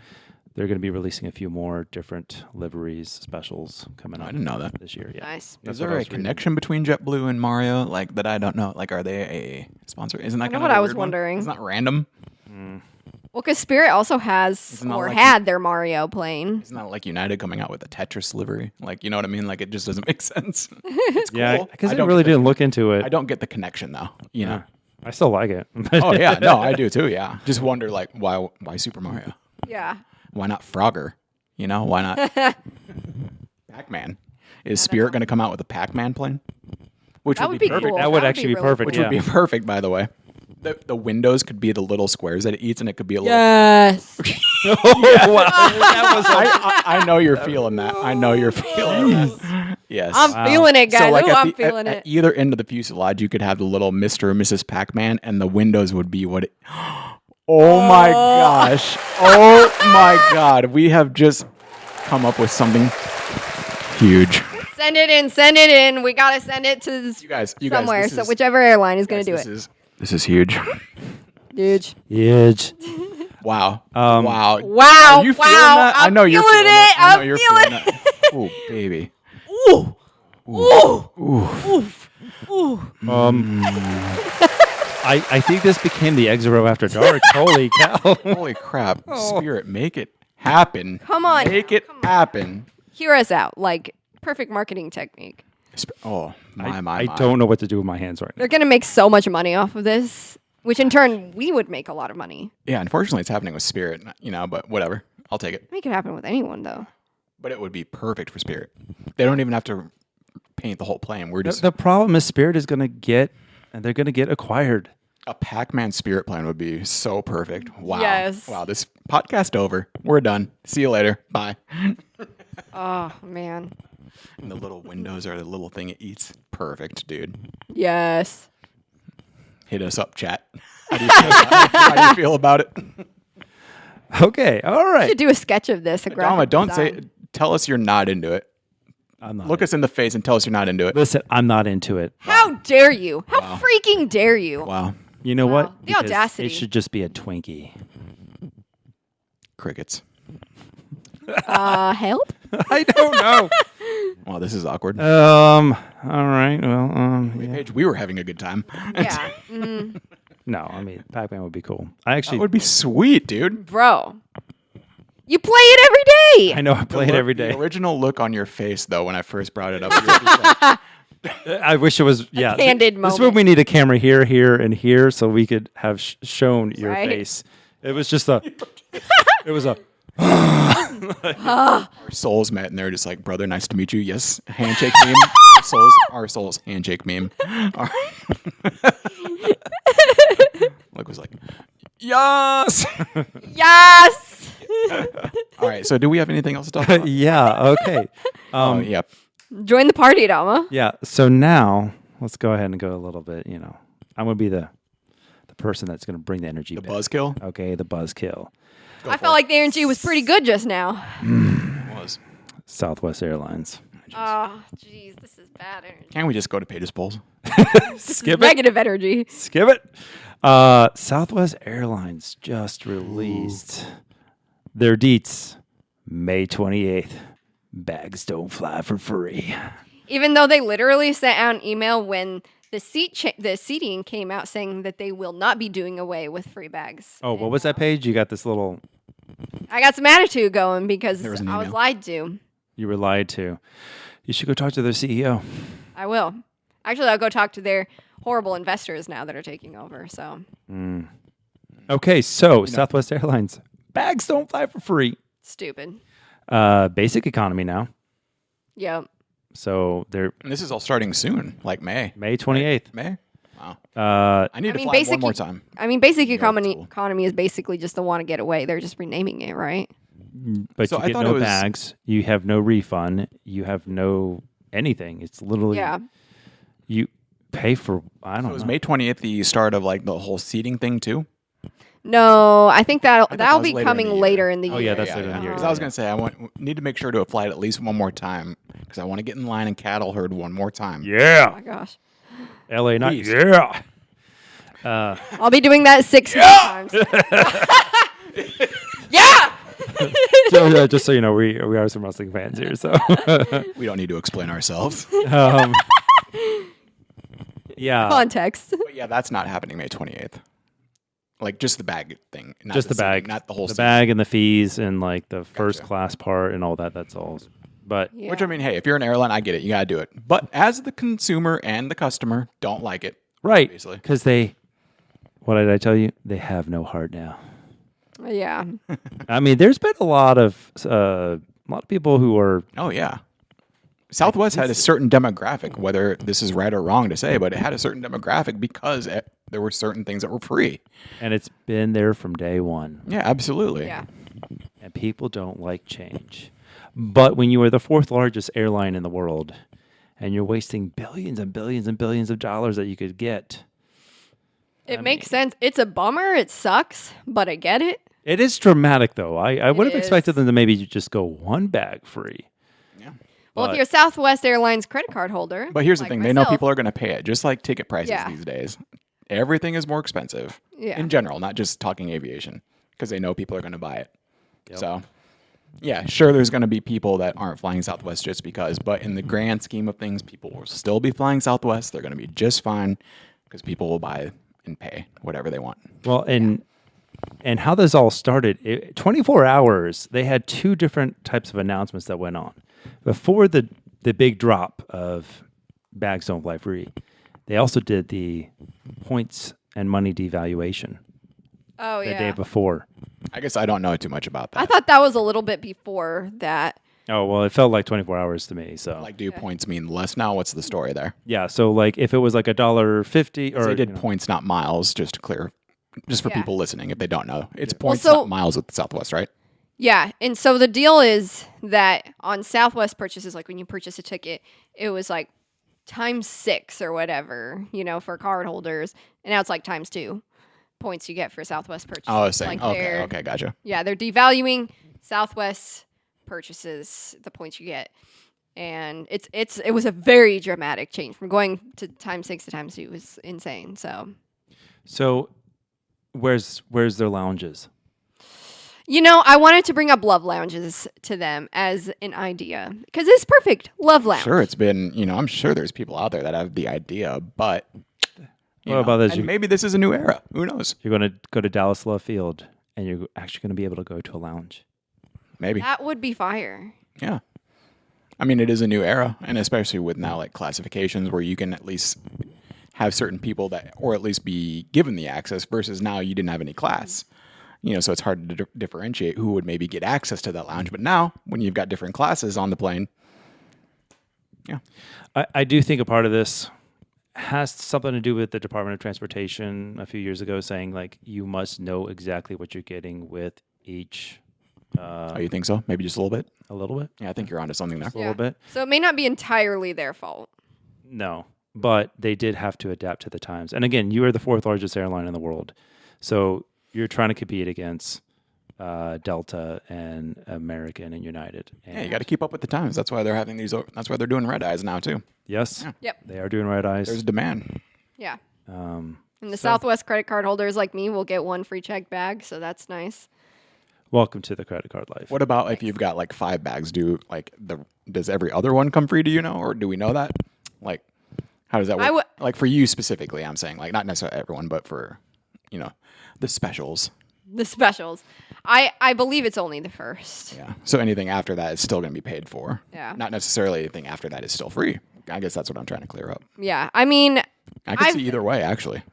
they're going to be releasing a few more different liveries specials coming up. I didn't know that. This year. Yeah. Nice. That's Is what there I a was reading. connection between JetBlue and Mario, like that I don't know? Like, are they a sponsor? Isn't that I know kind what of a I was weird one? wondering. Isn't that random? Well, because Spirit also has Isn't that or like- had their Mario plane. Isn't that like United coming out with a Tetris livery? Like, you know what I mean? Like, it just doesn't make sense. It's Yeah, cool. because I don't really get the- didn't look into it. I don't get the connection though. You know? I still like it. Oh yeah, no, I do too. Yeah, just wonder like why Super Mario? Yeah. Why not Frogger? You know, why not Pac-Man? Is Spirit going to come out with a Pac-Man plane? Which That would be perfect. cool. That would actually be really perfect, Which cool. would be perfect, by the way. The windows could be the little squares that it eats, and it could be a little. Yes. I know you're feeling that. I know you're feeling that. Yes. I'm feeling it, guys. like Ooh, I'm at feeling at it. either end of the fuselage, you could have the little Mr. or Mrs. Pac-Man, and the windows would be what it. Oh my gosh. Oh my God. We have just come up with something huge. Send it in. Send it in. We gotta send it to You guys, somewhere. this So is- whichever airline is gonna guys, do it. This is huge. Dude. Huge. Wow. Um, Wow. Wow. Are you feeling wow. that? I I'm know you're feeling feeling it. I know I'm you're feeling feeling it. that. Oh, baby. Ooh. Ooh. I think this became the Exero After Dark. Holy cow. Holy crap. Spirit, make it happen. Come on. Make it happen. Hear us out. Like perfect marketing technique. Oh, my. I don't know what to do with my hands right now. They're gonna make so much money off of this, which in turn we would make a lot of money. Yeah, unfortunately, it's happening with Spirit, you know, but whatever. I'll take it. Make it happen with anyone though. But it would be perfect for Spirit. They don't even have to paint the whole plane. We're just The problem is Spirit is going to get, and they're going to get acquired. a Pac-Man Spirit plane would be so perfect. Wow. Yes. Wow. This podcast over. We're done. See you later. Bye. Oh man. And the little windows are the little thing it eats. Perfect, dude. Yes. Hit us up, chat. How do you feel about it? How do you feel about it? Okay, all We right. should do a sketch of this. A Adama, graphic don't design. say. Tell us you're not into it. I'm not. Look us in the face and tell us you're not into it. Listen, I'm not into it. How dare you? How freaking dare you? Wow. You know Wow. what? The Because audacity. It should just be a Twinkie. Crickets. Help? I don't know. Wow, this is awkward. All right. Well, Wait, yeah. Paige, we were having a good time. Yeah. No, I mean, Pac-Man would be cool. I That actually, would be sweet, dude. Bro. You play it every day. I know I play it every day. The original look on your face, though, when I first brought it up, you were just like, I wish it was, yeah. candid This is moment. when we need a camera here, here, and here so we could have shown your Right. face. It was just a, it was a, our souls met, and they're just like, brother, nice to meet you. Yes, handshake meme. Our souls, handshake meme. Our- Luke was like, yes. Yes. All right. So, do we have anything else to talk about? yeah, okay. Oh, yep. Join the party, Adama. Yeah. So now let's go ahead and go a little bit. You know, I'm gonna be the person that's gonna bring the energy. The back. buzzkill Okay, the buzzkill. I felt like the energy was pretty good just now. was. Southwest Airlines. Oh, jeez, this is bad energy. Can't we just go to Paige's polls? Skip it. Negative energy. Skip it. Southwest Airlines just released their deets May 28th. Bags don't fly for free. Even though they literally sent out an email when the seating came out saying that they will not be doing away with free bags. Oh, what was that page? You got this little. I got some attitude going because There was an I was email. lied to. You were lied to. You should go talk to their CEO. I will. Actually, I'll go talk to their horrible investors now that are taking over. So Okay, so Southwest Airlines bags don't fly for free. stupid. Basic economy now. Yep. So they're And this is all starting soon, like May. May 28th. May? Wow. I I need to mean, fly one basic- more time. I mean, basic old economy school. economy is basically just the want to get away. They're just renaming it, right? But So you I get thought no it was- bags. You have no refund. You have no anything. It's literally Yeah. you pay for. I don't So was know. May 20th the start of like the whole seating thing too? No, I think that'll that that'll was be later in coming the year. later in the Oh, year. yeah, that's later in the year. Because I was gonna say need to make sure to apply it at least one more time because I want to get in line and cattle herd one more time. Oh Yeah, my gosh. LA night. Please. Yeah. I'll be doing that 6 more times. Yeah. So, just so you know, we are some wrestling fans here. So We don't need to explain ourselves. yeah. Context. But yeah, that's not happening May 28th. Like just the bag thing. Not Just the seating, bag. not the whole The seat. bag and the fees and like the first Gotcha. class part and all that. That's all. But Yeah. Which I mean, hey, if you're an airline, I get it. You got to do it. But as the consumer and the customer, don't like it. right, Obviously. because what did I tell you? They have no heart now. Yeah. I mean, there's been a lot of people who are Oh, yeah. Southwest had a certain demographic, whether this is right or wrong to say, but it had a certain demographic because there were certain things that were free. and it's been there from day one. Yeah, absolutely. Yeah. And people don't like change. But when you are the fourth largest airline in the world and you're wasting billions and billions and billions of dollars that you could get, It makes sense. It's a bummer. It sucks, but I get it. it is dramatic though. I would have is. expected them to maybe just go one bag free. Yeah. Well, But- if you're a Southwest Airlines credit card holder. But here's the like thing. They know myself, people are going to pay it, just like ticket prices Yeah. these days. Everything is more expensive Yeah. in general, not just talking aviation, because they know people are going to buy it. Yep. So, yeah, sure, there's going to be people that aren't flying Southwest just because, but in the grand scheme of things, people will still be flying Southwest. They're going to be just fine because people will buy and pay whatever they want. Well, and how this all started, 24 hours, they had two different types of announcements that went on. Before the big drop of bags don't fly free, they also did the points and money devaluation Oh, the yeah. day before. I guess I don't know too much about that. I thought that was a little bit before that. Oh, well, it felt like 24 hours to me. So, Like, do points mean less now? What's the story there? yeah. So, like, if it was like $1.50 or They did you know, points, not miles, just to clear, just for Yeah. people listening if they don't know. It's points, so- not miles with Southwest, right? Yeah. And so the deal is that on Southwest purchases, like when you purchase a ticket, it was like times 6 or whatever, for card holders. And now it's like times 2 points you get for Southwest purchases. Oh, I was saying, Like okay, gotcha. Yeah, they're devaluing Southwest purchases, the points you get. And it was a very dramatic change from going to times 6 to times 2. It was insane. So where's their lounges? I wanted to bring up love lounges to them as an idea because it's perfect. Love lounge. Sure, it's been, I'm sure there's people out there that have the idea, but What about this? and maybe this is a new era. Who knows? You're going to go to Dallas Love Field and you're actually going to be able to go to a lounge. Maybe. That would be fire. Yeah. I mean, it is a new era, and especially with now like classifications where you can at least have certain people that, or at least be given the access versus now you didn't have any class. So it's hard to differentiate who would maybe get access to that lounge. But now, when you've got different classes on the plane, yeah. I do think a part of this has something to do with the Department of Transportation a few years ago saying, like, you must know exactly what you're getting with each. Oh, you think so? Maybe just a little bit? A little bit? Yeah, I think you're onto something there. A little bit? So it may not be entirely their fault. No, but they did have to adapt to the times. And again, you are the fourth largest airline in the world. So you're trying to compete against Delta and American and United. And Yeah, you got to keep up with the times. That's why they're having these. That's why they're doing red eyes now too. Yes, Yep. they are doing red eyes. There's demand. Yeah. Um, And the Southwest credit card holders like me will get one free check bag, so that's nice. welcome to the credit card life. What about if you've got like 5 bags? Does every other one come free? Do you know, or do we know that? Like, how does that work? Like for you specifically, I'm saying, like not necessarily everyone, but for the specials. The specials. I believe it's only the first. Yeah. So anything after that is still going to be paid for. Yeah. Not necessarily anything after that is still free. I guess that's what I'm trying to clear up. Yeah. I mean, I can see either way, actually.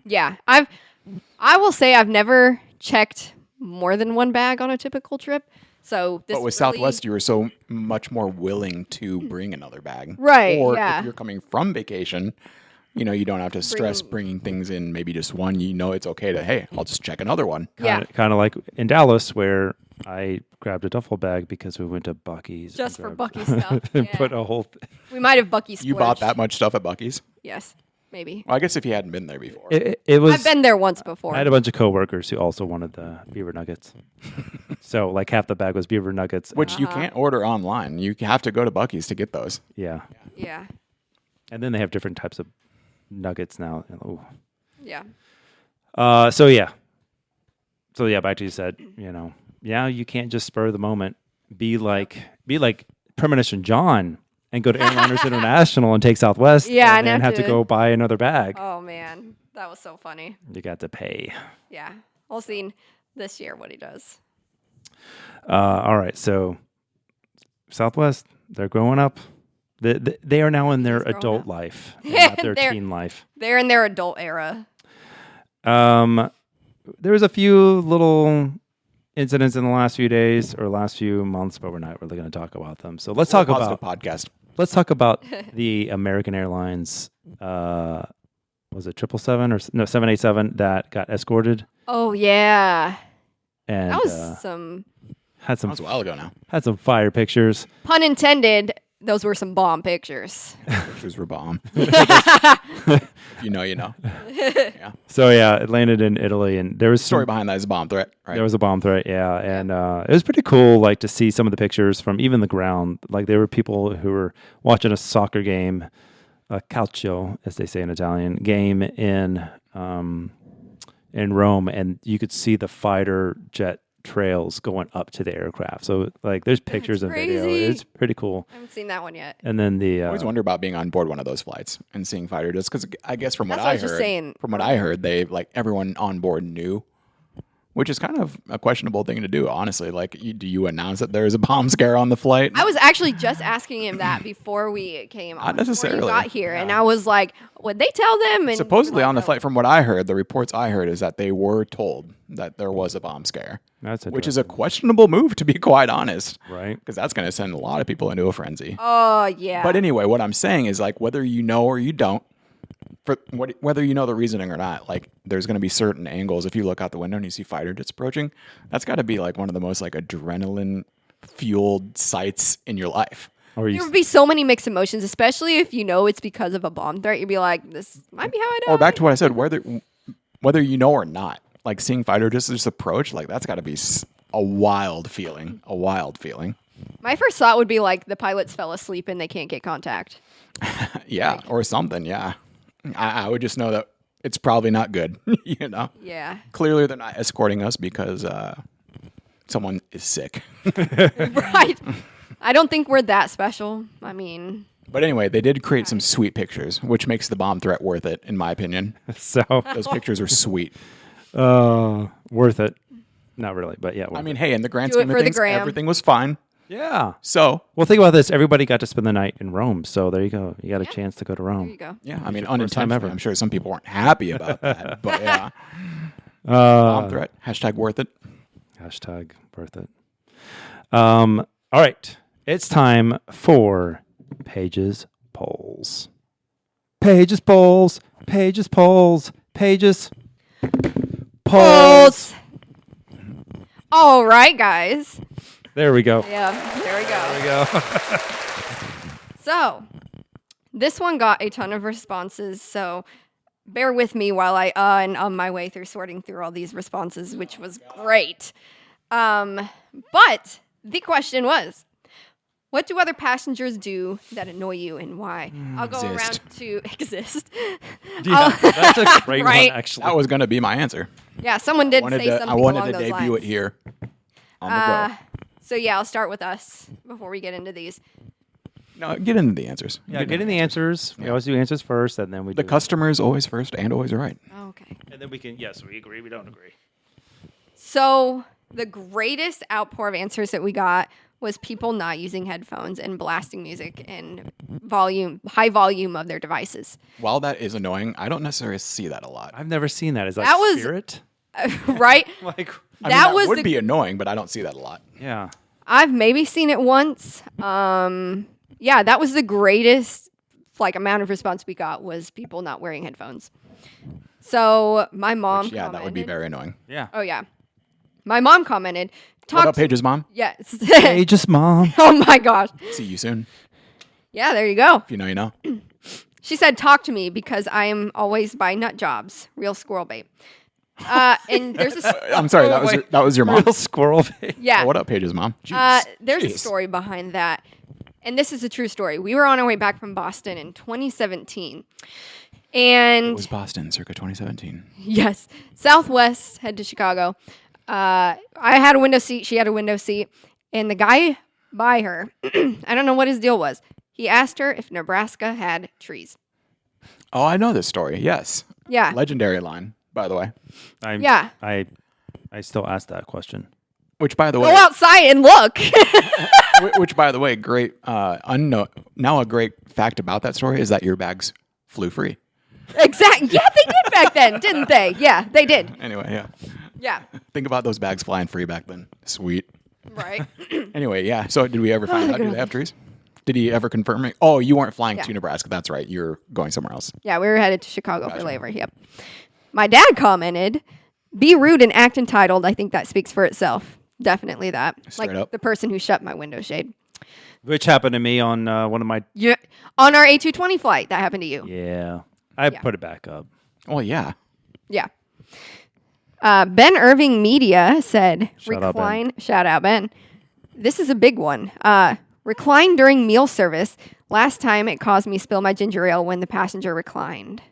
yeah. I will say I've never checked more than one bag on a typical trip. So this But with really- Southwest, you were so much more willing to bring another bag. Right, Or yeah. if you're coming from vacation, you don't have to stress bringing things in, maybe just one. It's okay to, hey, I'll just check another one. Yeah. Kind of like in Dallas where I grabbed a duffel bag because we went to Buc-ee's. Just and for grabbed- Buc-ee's stuff. and Yeah. put a whole... We might have Buc-ee's You bought splurged. that much stuff at Buc-ee's? Yes. Maybe. Well, I guess if you hadn't been there before. It was... I've been there once before. I had a bunch of coworkers who also wanted the beaver nuggets. So like half the bag was beaver nuggets. Which you can't order online. You have to go to Buc-ee's to get those. Yeah. Yeah. And then they have different types of nuggets now. Ooh. Yeah. So yeah, back to you said, you can't just spur the moment. Be like Premonition John and go to Airliners International and take Southwest Yeah, and then and have to go buy another bag. Oh man, That was so funny. You got to pay. Yeah. We'll see this year what he does. All right. So Southwest, they're growing up. They are now in their growing adult up. life, and not their teen life. They're in their adult era. There was a few little incidents in the last few days or last few months, but we're not really going to talk about them. So let's talk about podcast. Let's talk about the American Airlines. Was it 777 or no 787 that got escorted? Oh yeah, And that was some had some That was a while ago now. had some fire pictures. pun intended. Those were some bomb pictures. Pictures were bomb. If you know, you know. Yeah. So yeah, it landed in Italy, and there was Story behind that is a bomb threat, right? There was a bomb threat, yeah, and it was pretty cool, like to see some of the pictures from even the ground. Like there were people who were watching a soccer game, a calcio, as they say in Italian, game in Rome, and you could see the fighter jet trails going up to the aircraft. So like, there's pictures and video. crazy. It's pretty cool. I haven't seen that one yet. And then I always wonder about being on board one of those flights and seeing fighter jets, because I guess from what That's what I I was just heard, saying. from what I heard, they like everyone on board knew, which is kind of a questionable thing to do, honestly. Like, do you announce that there's a bomb scare on the flight? I was actually just asking him that before we came on. Not before necessarily. you got here, and I was like, would they tell them? And Supposedly like, on the no. flight, from what I heard, the reports I heard is that they were told that there was a bomb scare, that's which is a questionable move, to be quite honest, right. because that's going to send a lot of people into a frenzy. Oh yeah. But anyway, what I'm saying is, like, whether you know or you don't, whether you know the reasoning or not, like, there's going to be certain angles. If you look out the window and you see fighter jets approaching, that's got to be like one of the most like adrenaline fueled sights in your life. Or there you, would be so many mixed emotions, especially if you know it's because of a bomb threat. You'd be like, this might be how I die. Or back to what I said, whether you know or not, like seeing fighter jets just approach, like that's got to be a wild feeling. A wild feeling. My first thought would be like the pilots fell asleep and they can't get contact. Yeah, or something. Yeah, I would just know that it's probably not good. You know. Yeah. Clearly, they're not escorting us because someone is sick. Right. I don't think we're that special. I mean, But anyway, they did create some sweet pictures, which makes the bomb threat worth it, in my opinion. so Those pictures are sweet. worth it. Not really, but yeah. I mean, hey, in the grand Do it scheme of for the things, gram. everything was fine. yeah. So, Well, think about this. Everybody got to spend the night in Rome, so there you go. You got a chance to go to there you Rome. go. yeah, I mean, time unintentionally, ever. I'm sure some people weren't happy about that. But yeah, bomb threat, hashtag worth it. Hashtag worth it. All right. It's time for Paige's polls. Paige's polls. Paige's polls. Paige's polls. Polls. All right, guys. There we go. Yeah, there we go. There we go. So, this one got a ton of responses, so bear with me while I and on my way through sorting through all these responses, which was great. But the question was, what do other passengers do that annoy you and why? I'll go Exist. around to exist. Yeah, that's a great Right. one, actually. That was going to be my answer. Yeah, someone did say I something wanted along to those debut lines. it here on the go. So yeah, I'll start with us before we get into these. No, get into the answers. Yeah, get in the answers. We always do answers first, and then we The do customer is always first and always right. Okay. And then we can, yes, we agree, we don't agree. So the greatest outpour of answers that we got was people not using headphones and blasting music and high volume of their devices. While that is annoying, I don't necessarily see that a lot. I've never seen that. Is that, That was- spirit? Right? Like, I mean, that was would the- be annoying, but I don't see that a lot. yeah. I've maybe seen it once. Yeah, that was the greatest amount of response we got was people not wearing headphones. So my mom Which, yeah, that would be commented- very annoying. Yeah. Oh yeah. My mom commented. What about Paige's mom? Yes. Paige's mom. Oh my gosh. See you soon. Yeah, there you go. If you know, you know. She said, "Talk to me because I am always by nut jobs. Real squirrel bait." And there's a I'm sorry, that was wait. that was your mom. Real squirrel face. yeah. What up, Paige's mom? Jeez. There's a Jeez. story behind that, and this is a true story. We were on our way back from Boston in 2017, and It was Boston, circa 2017. yes, Southwest head to Chicago. I had a window seat. She had a window seat, and the guy by her, I don't know what his deal was. He asked her if Nebraska had trees. Oh, I know this story. Yes. Yeah. Legendary line, by the way. Yeah. I still ask that question. Which, by the Go way, outside and look. which, by the way, great. Now a great fact about that story is that your bags flew free. Exactly. Yeah, they did back then, didn't they? Yeah, they did. Anyway, yeah. Yeah. Think about those bags flying free back then. Sweet. Right. Anyway, yeah. So did we ever find out? Do they have trees? Did he ever confirm it? Oh, you weren't flying Yeah. to Nebraska. That's right. You're going somewhere else. Yeah, we were headed to Chicago for labor. Yep. My dad commented, "Be rude and act entitled." I think that speaks for itself. Definitely that. Straight like up. the person who shut my window shade. Which happened to me on one of my. Yeah. On our A220 flight, that happened to you. Yeah. I Yeah. put it back up. Oh, yeah. Yeah. Ben Irving Media said, Shout out, Ben. recline. Shout out, Ben. This is a big one. Recline during meal service. Last time it caused me spill my ginger ale when the passenger reclined.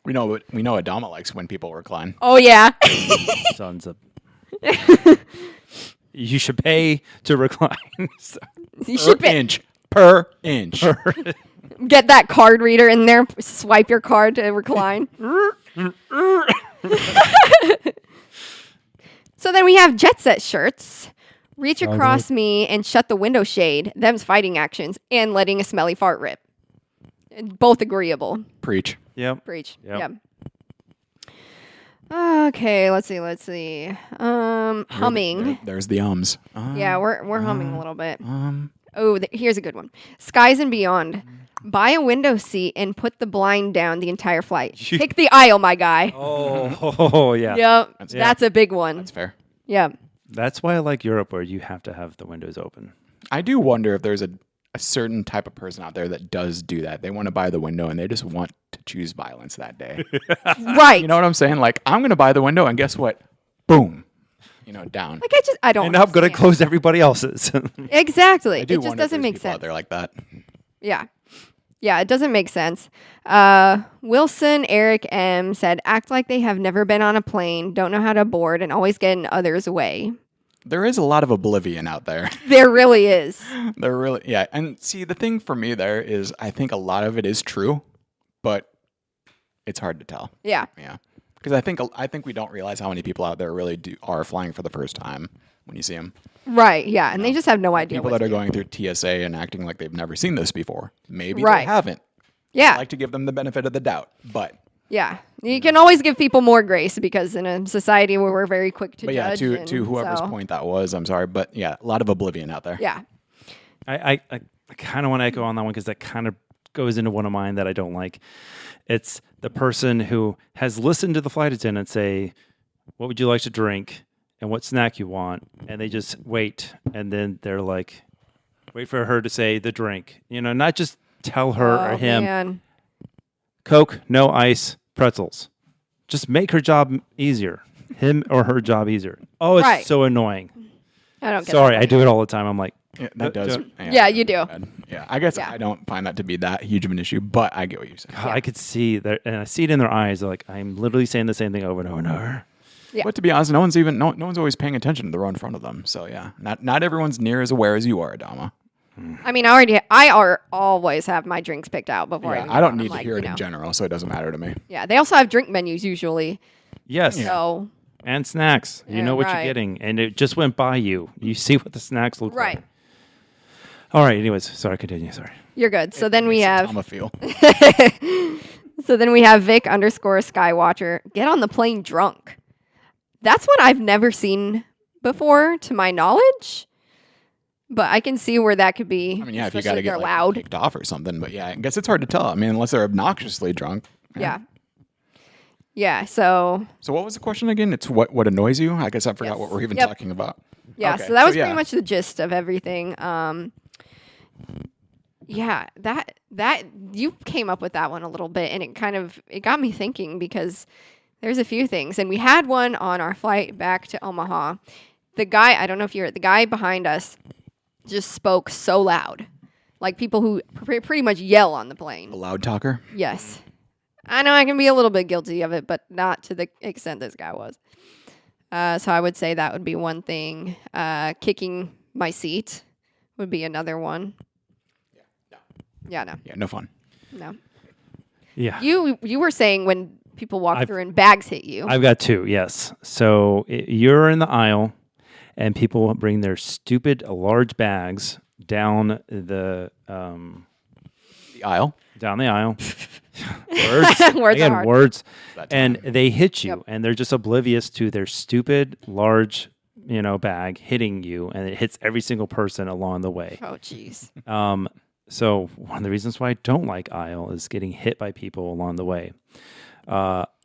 We know Adama likes when people recline. Oh, yeah. Sons of. You should pay to recline. So- You should Per inch. get that card reader in there. Swipe your card to recline. So then we have Jet Set shirts. Reach across me and shut the window shade. Them's fighting actions and letting a smelly fart rip. Both agreeable. Preach. Yep. Preach. Yep. Yeah. Okay, let's see. Humming. There's the ums. Yeah, we're humming a little bit. Oh, here's a good one. Skies and Beyond. Buy a window seat and put the blind down the entire flight. Pick the aisle, my guy. Oh, yeah. Yep, That's- that's a big one. That's fair. Yep. That's why I like Europe, where you have to have the windows open. I do wonder if there's a certain type of person out there that does do that. They want to buy the window and they just want to choose violence that day. Right. You know what I'm saying? Like, I'm going to buy the window and guess what? Boom. Down. Like I don't. And I'm going to understand. close everybody else's. Exactly. I It do just wonder if doesn't there's make people out sense. there like that. Yeah. Yeah, it doesn't make sense. Wilson Eric M said, "Act like they have never been on a plane, don't know how to board, and always get in others' way." There is a lot of oblivion out there. There really is. There really, yeah. And see, the thing for me there is I think a lot of it is true, but it's hard to tell. Yeah. Yeah. Because I think we don't realize how many people out there really are flying for the first time when you see them. Right. Yeah. And they just have no idea. People what that are to do. going through TSA and acting like they've never seen this before. Maybe Right. they haven't. Yeah. I like to give them the benefit of the doubt, but Yeah. You can always give people more grace because in a society where we're very quick to yeah, judge. to whoever's point that was, I'm sorry, but yeah, a lot of oblivion out there. Yeah. I kind of want to echo on that one because that kind of goes into one of mine that I don't like. It's the person who has listened to the flight attendant say, "What would you like to drink? And what snack you want?" And they just wait. And then they're like, wait for her to say the drink. Not just tell her or him, Man. Coke, no ice, pretzels. Just make her job easier. Him or her job easier. Oh, it's Right. so annoying. I don't get Sorry, that. I do it all the time. I'm like, Yeah, that does. Yeah, you do. Yeah, I guess Yeah. I don't find that to be that huge of an issue, but I get what you're saying. God, I could see that, and I see it in their eyes. They're like, I'm literally saying the same thing over and over and over. Yeah. But to be honest, no one's always paying attention to the row in front of them. So yeah, not everyone's near as aware as you are, Adama. I mean, always have my drinks picked out before Yeah, even I go don't on. need I'm to like, hear it you in know. general, so it doesn't matter to me. Yeah. They also have drink menus usually. Yes. So, And snacks. You Yeah, know what right. you're getting. And it just went by you. You see what the snacks look right. like. All right. Anyways, sorry. Continue. Sorry. You're good. So then we Makes have Adama feel. Vic _ Skywatcher. Get on the plane drunk. That's one I've never seen before, to my knowledge. But I can see where that could be. I mean, yeah, if you especially got to if they're get loud. kicked off or something, but yeah, I guess it's hard to tell. I mean, unless they're obnoxiously drunk. Yeah. Yeah. So So what was the question again? It's what annoys you? I guess I forgot Yes. what we're even Yep. talking about. yeah. Okay, So that was yeah. pretty much the gist of everything. Yeah. That you came up with that one a little bit, and it got me thinking because there's a few things, and we had one on our flight back to Omaha. The guy, I don't know if the guy behind us just spoke so loud. Like people who pretty much yell on the plane. A loud talker. Yes. I know I can be a little bit guilty of it, but not to the extent this guy was. So I would say that would be one thing. Kicking my seat would be another one. Yeah, no. Yeah, no fun. No. Yeah. You were saying when people walk through and bags hit you. I've got two, yes. So you're in the aisle, and people bring their stupid large bags down the aisle. Down the aisle. Words. Words Again, are hard. words. That And they hit you, Yep. and they're just oblivious to their stupid large, bag hitting you, and it hits every single person along the way. Oh, jeez. So one of the reasons why I don't like aisle is getting hit by people along the way.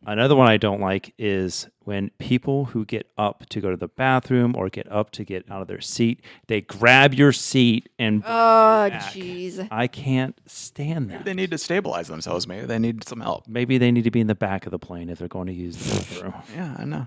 Another one I don't like is when people who get up to go to the bathroom or get up to get out of their seat, they grab your seat and Oh, back. jeez. I can't stand that. They need to stabilize themselves. Maybe they need some help. Maybe they need to be in the back of the plane if they're going to use the bathroom. Yeah, I know.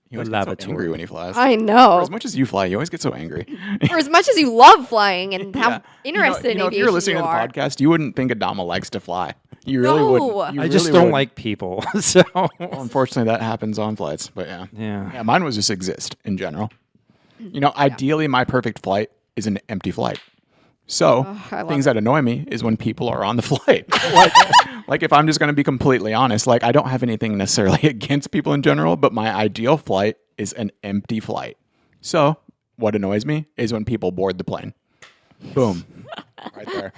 You always The get so lavatory. angry when he flies. I For know. as much as you fly, you always get so angry. For as much as you love flying and how Yeah. interested in if aviation you're listening you to the are. podcast, you wouldn't think Adama likes to fly. You really No. wouldn't. You I just really don't wouldn't. like people. So Well, unfortunately, that happens on flights. But yeah. yeah. Mine was just exist in general. Ideally, my perfect flight is an empty flight. So I love things that annoy me is when people are on the flight. like if I'm just going to be completely honest, like I don't have anything necessarily against people in general, but my ideal flight is an empty flight. So what annoys me is when people board the plane. Boom. Right there.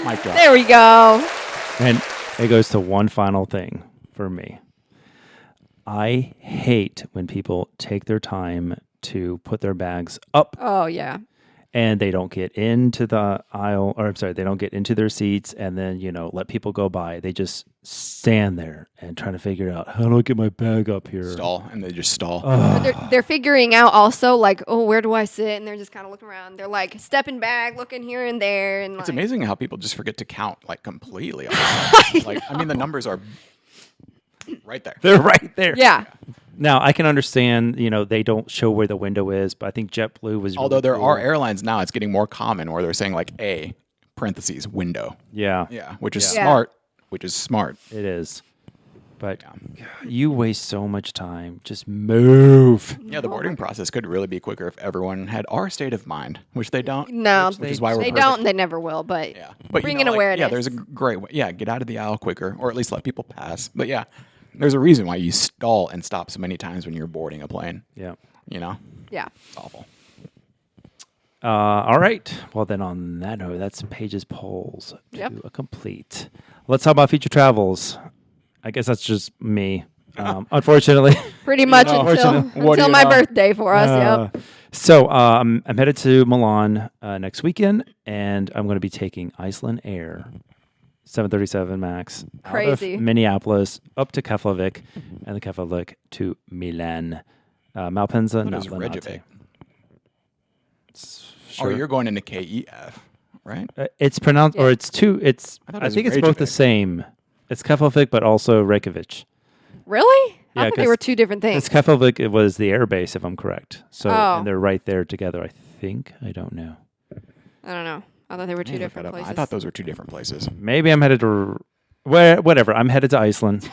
Mic drop. There we go. And it goes to one final thing for me. I hate when people take their time to put their bags up Oh, yeah. and they don't get into the aisle, or I'm sorry, they don't get into their seats and then, let people go by. They just stand there and trying to figure out, how do I get my bag up here? Stall, and they just stall. They're figuring out also, like, oh, where do I sit? And they're just kind of looking around. They're like stepping back, looking here and there. And It's like, amazing how people just forget to count like completely. The numbers are right there. They're right there. Yeah. Now, I can understand, they don't show where the window is, but I think JetBlue was Although really there cool. are airlines now, it's getting more common where they're saying like a parentheses window. Yeah, Yeah, which is Yeah. smart. Which is smart. it is. But you waste so much time. Just move. Yeah, the boarding process could really be quicker if everyone had our state of mind, which they don't. No, which is why we're they perfect. don't. And they never will. But Yeah, but bring in awareness. Yeah, there's a great way. Yeah, get out of the aisle quicker, or at least let people pass. But yeah, there's a reason why you stall and stop so many times when you're boarding a plane. Yeah. Yeah. It's awful. All right. Well, then on that note, that's Paige's polls Yep. to a complete. Let's talk about future travels. I guess that's just me. Unfortunately. Pretty much know, until, what do until you my know? birthday for us. Yep. So I'm headed to Milan next weekend, and I'm going to be taking Iceland Air 737 MAX Crazy. out of Minneapolis up to Keflavik, and the Keflavik to Milan. Malpensa, What not is Linate. Reykjavik? Sure. Oh, you're going into KEF, right? It's pronounced, or it's two. It's. I thought it I was think it's both the Reykjavik. same. It's Keflavik, but also Reykjavik. Really? Yeah, I thought they 'cause were two different It's things. Keflavik. It was the air base, if I'm correct. So, Oh. and they're right there together. I think. I don't know. I don't know. I thought they were two Look that different up. places. I thought those were two different places. Maybe I'm headed to whatever. I'm headed to Iceland.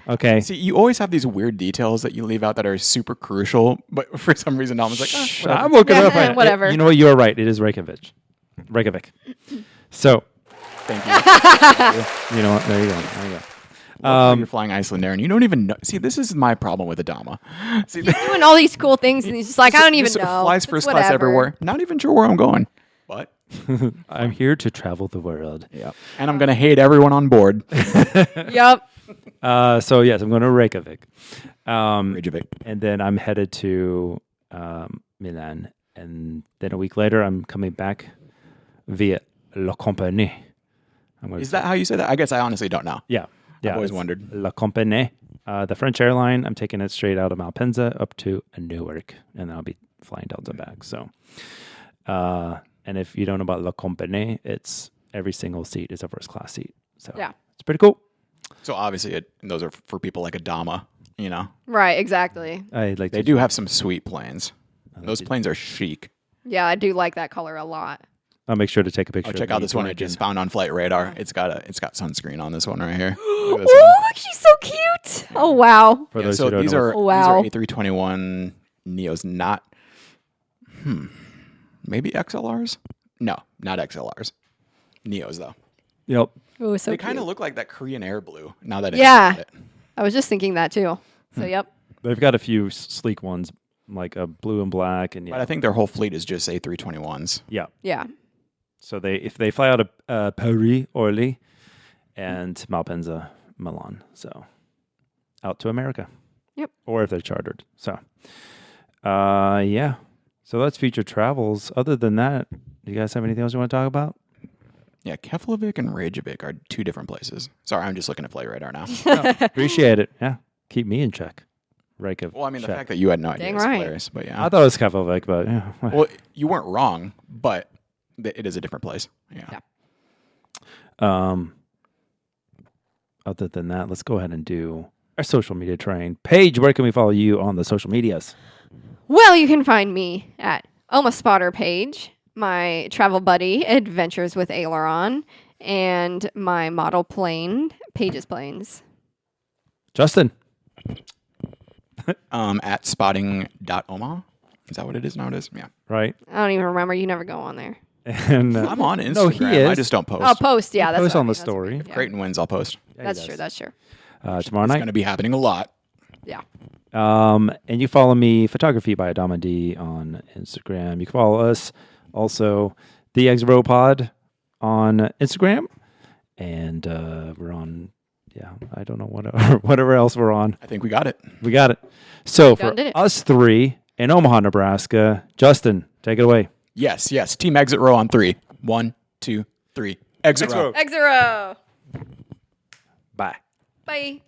Okay. See, you always have these weird details that you leave out that are super crucial, but for some reason, Dom was like, whatever. I'm looking Yeah, it up. Right now. whatever. You know what? You're right. It is Reykjavik. Reykjavik. So, Thank you. you know what? There you go. There you go. You're flying Iceland Air, and you don't even know. See, this is my problem with Adama. See, He's doing all these cool things, and he's just like, I don't even just know. Flies It's first class whatever. everywhere. Not even sure where I'm going. But I'm here to travel the world. yeah, and I'm gonna hate everyone on board. Yep. So yes, I'm going to Reykjavik. Reykjavik. And then I'm headed to Milan. And then a week later, I'm coming back via La Compagnie. Is that how you say that? I guess I honestly don't know. Yeah. Yeah. I've always it's wondered. La Compagnie. The French airline, I'm taking it straight out of Malpensa up to Newark. And then I'll be flying Delta back. So, and if you don't know about La Compagnie, it's every single seat is a first class seat. So Yeah. it's pretty cool. So obviously, those are for people like Adama. You know, Right. Exactly. I like they to do have some sweet planes. Those planes are chic. Yeah, I do like that color a lot. I'll make sure to take a picture. Oh, of check me out this one I drinking. just found on Flight Radar. It's got sunscreen on this one right here. Look at Oh, this one. look, she's so cute. Oh wow. For Yeah, those so who don't these know. are Wow. A321 Neos, not maybe XLRs? No, not XLRs. Neos though. Yep. Oh, so They kind of cute. look like that Korean Air blue. Now that I Yeah. think about it. I was just thinking that too. So, yep. They've got a few sleek ones, like a blue and black, and But I think their whole fleet is just A321s. yeah. Yeah. So if they fly out of Paris, Orly, and Malpensa, Milan, so out to America. Yep. Or if they're chartered. So, yeah. So that's future travels. Other than that, do you guys have anything else you want to talk about? Yeah, Keflavik and Reykjavik are two different places. Sorry, I'm just looking at Flight Radar now. Appreciate it. Yeah. Keep me in check. Reykjavik. Well, I mean, the fact that you had no idea Dang is right. hilarious. But yeah. I thought it was Keflavik, but yeah. Well, you weren't wrong, but it is a different place. Yeah. Other than that, let's go ahead and do our social media train. Paige, where can we follow you on the social medias? Well, you can find me at Almost Spotter Page, my travel buddy, Adventures with Aileron, and my model plane, Paige's Planes. Justin. At spotting.omaha. Is that what it is nowadays? Yeah. Right. I don't even remember. You never go on there. And I'm on Instagram. No, he is. I just don't post. I'll post. Yeah, that's post what I on mean. the That's what I story. mean. If Yeah. Creighton wins, I'll post. That's true. That's true. Tomorrow It's night. going to be happening a lot. Yeah. And you follow me, Photography by Adama D on Instagram. You can follow us also, the Exro Pod on Instagram. And we're on, I don't know whatever else we're on. I think we got it. We got it. So for Did it. us three in Omaha, Nebraska, Justin, take it away. Yes. Team Exit Row on 3. 1, 2, 3. Exit Row. Exero. Bye. Bye.